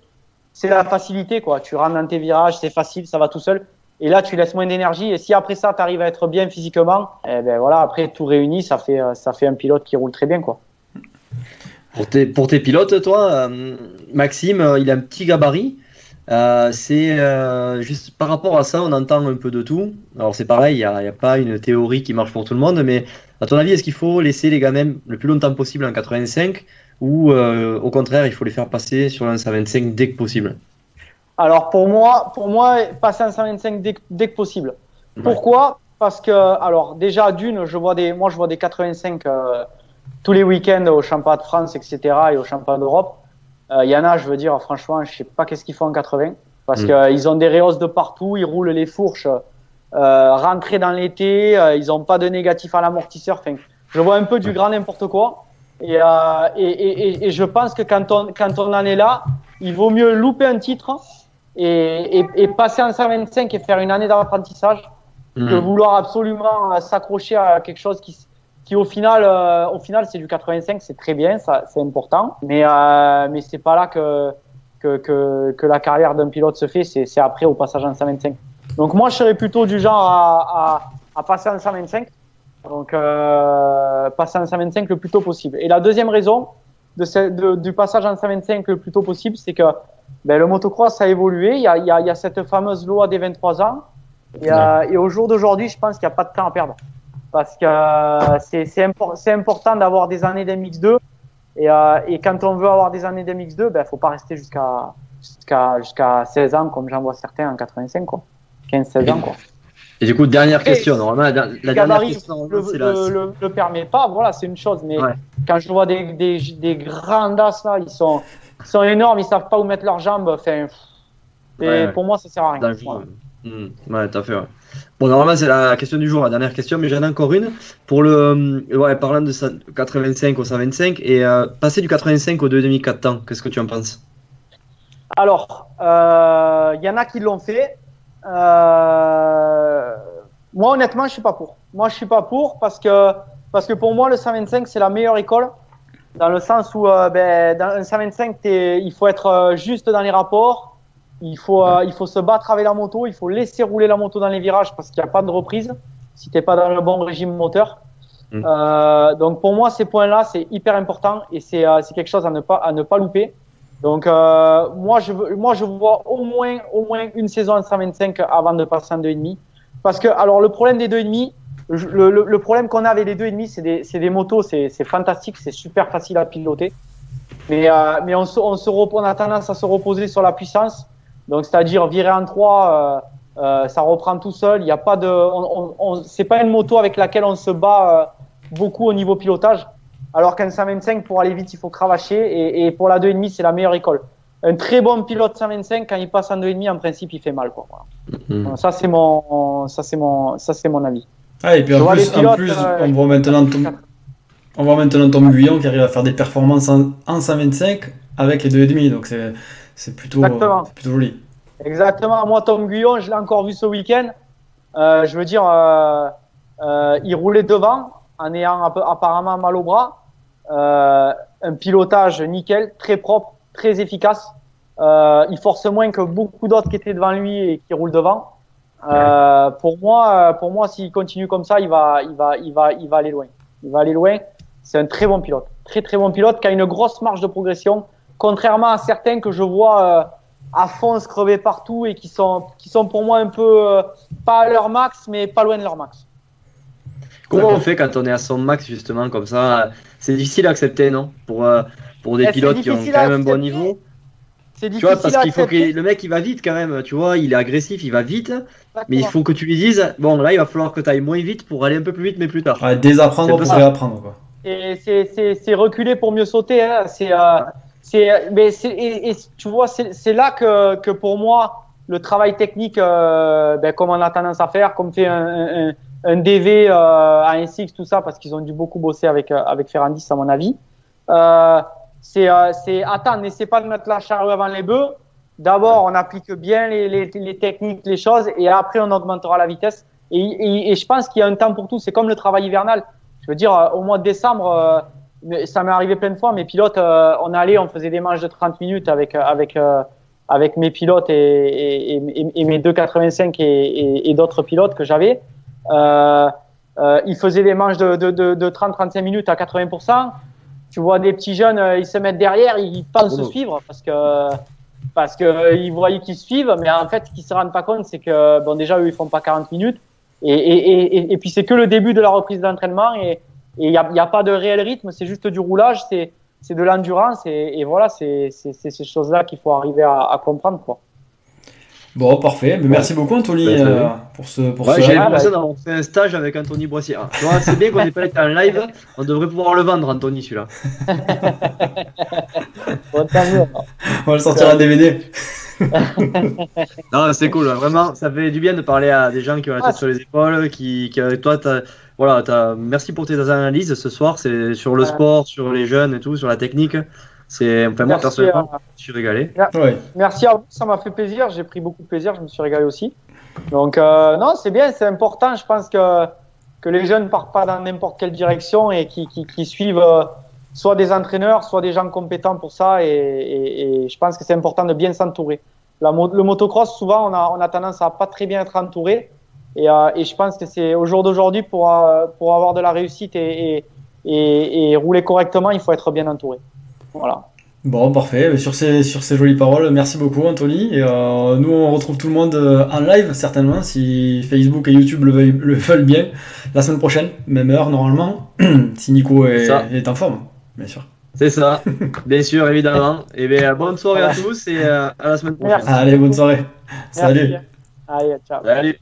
la facilité, quoi. Tu rentres dans tes virages, c'est facile, ça va tout seul. Et là tu laisses moins d'énergie, et si après ça tu arrives à être bien physiquement, voilà, après tout réuni, ça fait un pilote qui roule très bien, quoi. Pour tes pilotes, toi, Maxime, il a un petit gabarit. Juste par rapport à ça, on entend un peu de tout. Alors c'est pareil, il y a pas une théorie qui marche pour tout le monde, mais à ton avis, est-ce qu'il faut laisser les gars même le plus longtemps possible en 85 ou au contraire, il faut les faire passer sur un 125 dès que possible? Alors pour moi, passer en 125 dès que possible. Ouais. Pourquoi? Parce que, alors déjà d'une, je vois des 85 tous les week-ends au championnat de France, etc. et au championnat d'Europe. Il y en a, je veux dire, franchement, je sais pas qu'est-ce qu'ils font en 80, parce qu'ils ont des réhausses de partout, ils roulent les fourches, rentrés dans l'été, ils ont pas de négatif à l'amortisseur. Enfin, je vois un peu du grand n'importe quoi. Et je pense que quand on en est là, il vaut mieux louper un titre et passer en 125 et faire une année d'apprentissage que vouloir absolument s'accrocher à quelque chose qui au final c'est du 85, c'est très bien, ça c'est important, mais c'est pas là que la carrière d'un pilote se fait, c'est après au passage en 125. Donc moi je serais plutôt du genre à passer en 125, donc passer en 125 le plus tôt possible. Et la deuxième raison du passage en 125 le plus tôt possible, c'est que le motocross a évolué, il y a cette fameuse loi des 23 ans, et au jour d'aujourd'hui je pense qu'il n'y a pas de temps à perdre. Parce que c'est important d'avoir des années d'MX2, et quand on veut avoir des années d'MX2, faut pas rester jusqu'à 16 ans comme j'en vois certains en 85, quoi. 15-16 ans, quoi. Et du coup, dernière question. Normalement, la dernière question, le permet pas, voilà, c'est une chose. Mais quand je vois des grands as là, ils sont énormes, ils savent pas où mettre leurs jambes. Enfin, pour moi, ça sert à rien. Ouais, t'as fait. Ouais. Bon, normalement, c'est la question du jour, la dernière question, mais j'en ai encore une. Parlant de 85 au 125 et passer du 85 au 2,5 temps, qu'est-ce que tu en penses? Alors, y en a qui l'ont fait. Moi, honnêtement, je suis pas pour. Moi, je suis pas pour parce que pour moi, le 125, c'est la meilleure école, dans le sens où dans le 125, il faut être juste dans les rapports. Il faut se battre avec la moto, il faut laisser rouler la moto dans les virages parce qu'il n'y a pas de reprise si tu n'es pas dans le bon régime moteur. Donc pour moi, ces points-là, c'est hyper important et c'est quelque chose à ne pas louper. Donc moi, je vois au moins une saison en 125 avant de passer en 2,5. Parce que, alors le problème des 2,5, le problème qu'on a avec les 2,5, c'est des motos, c'est fantastique, c'est super facile à piloter. Mais on a tendance à se reposer sur la puissance. Donc, c'est-à-dire virer en 3, ça reprend tout seul. Il y a pas c'est pas une moto avec laquelle on se bat beaucoup au niveau pilotage. Alors qu'un 125, pour aller vite, il faut cravacher. Et pour la 2,5, c'est la meilleure école. Un très bon pilote 125, quand il passe en 2,5, en principe, il fait mal, quoi. Voilà. Donc, ça, c'est mon avis. Ah, et puis en plus, on voit maintenant Tom Guyon qui arrive à faire des performances en 125 avec les 2,5. Donc, c'est plutôt joli. Exactement. Moi, Tom Guyon, je l'ai encore vu ce week-end. Je veux dire, il roulait devant. en ayant apparemment mal au bras. Un pilotage nickel, très propre, très efficace. Il force moins que beaucoup d'autres qui étaient devant lui et qui roulent devant. Pour moi, s'il continue comme ça, il va aller loin. Il va aller loin. C'est un très bon pilote, très très bon pilote qui a une grosse marge de progression, contrairement à certains que je vois à fond se crever partout et qui sont pour moi un peu pas à leur max, mais pas loin de leur max. Comment on fait quand on est à son max justement comme ça? C'est difficile à accepter, non? Pour des pilotes qui ont quand même un bon niveau. C'est Tu vois, parce difficile à qu'il faut que accepter. le mec il va vite quand même, tu vois, il est agressif, il va vite, mais il Exactement. faut que tu lui dises, bon là il va falloir que tu ailles moins vite pour aller un peu plus vite mais plus tard. Ouais, C'est désapprendre un peu pour ça. réapprendre, quoi. Et c'est reculer pour mieux sauter. Hein. Et tu vois, c'est là que pour moi, le travail technique, comme on a tendance à faire, comme fait un DV à un Six, tout ça, parce qu'ils ont dû beaucoup bosser avec Ferrandis, à mon avis. Attends, n'essaie pas de mettre la charrue avant les bœufs. D'abord, on applique bien les techniques, les choses, et après, on augmentera la vitesse. Et je pense qu'il y a un temps pour tout. C'est comme le travail hivernal. Je veux dire, au mois de décembre, ça m'est arrivé plein de fois. Mes pilotes, on faisait des manches de 30 minutes avec mes pilotes et mes 2,85 et d'autres pilotes que j'avais. Ils faisaient des manches de 30-35 minutes à 80%. Tu vois des petits jeunes, ils se mettent derrière, ils pensent se suivre parce que ils voyaient qu'ils se suivent, mais en fait, ce qu'ils se rendent pas compte, c'est que bon, déjà eux, ils font pas 40 minutes. Et puis c'est que le début de la reprise d'entraînement et il y a pas de réel rythme, c'est juste du roulage, c'est de l'endurance et voilà, c'est ces choses-là qu'il faut arriver à comprendre, quoi. Bon, parfait. Mais merci beaucoup, Anthony, pour ce J'ai live. l'impression d'avoir fait un stage avec Anthony Boissier. Tu vois, c'est bien qu'on n'ait pas été en live, on devrait pouvoir le vendre, Anthony, celui-là. Bon, tant mieux. On va le sortir en DVD. Non, c'est cool, vraiment, ça fait du bien de parler à des gens qui ont la tête sur les épaules, toi, merci pour tes analyses ce soir, c'est sur le sport, sur les jeunes et tout, sur la technique. Moi, personnellement, je suis régalé. Ouais. Merci à vous, ça m'a fait plaisir, j'ai pris beaucoup de plaisir, je me suis régalé aussi. Donc, non, c'est bien, c'est important, je pense que les jeunes partent pas dans n'importe quelle direction et qui suivent soit des entraîneurs, soit des gens compétents pour ça et je pense que c'est important de bien s'entourer. Le motocross, souvent, on a tendance à pas très bien être entouré et je pense que c'est au jour d'aujourd'hui pour avoir de la réussite et rouler correctement, il faut être bien entouré. Voilà. Bon, parfait. Sur ces jolies paroles, merci beaucoup, Anthony. Et nous, on retrouve tout le monde en live, certainement, si Facebook et YouTube le veulent bien, la semaine prochaine, même heure, normalement, si Nico est en forme, bien sûr. C'est ça, bien sûr, évidemment. Et bien, bonne soirée à tous et à la semaine prochaine. Merci. Allez, bonne soirée. Merci. Salut. Allez, ciao. Salut.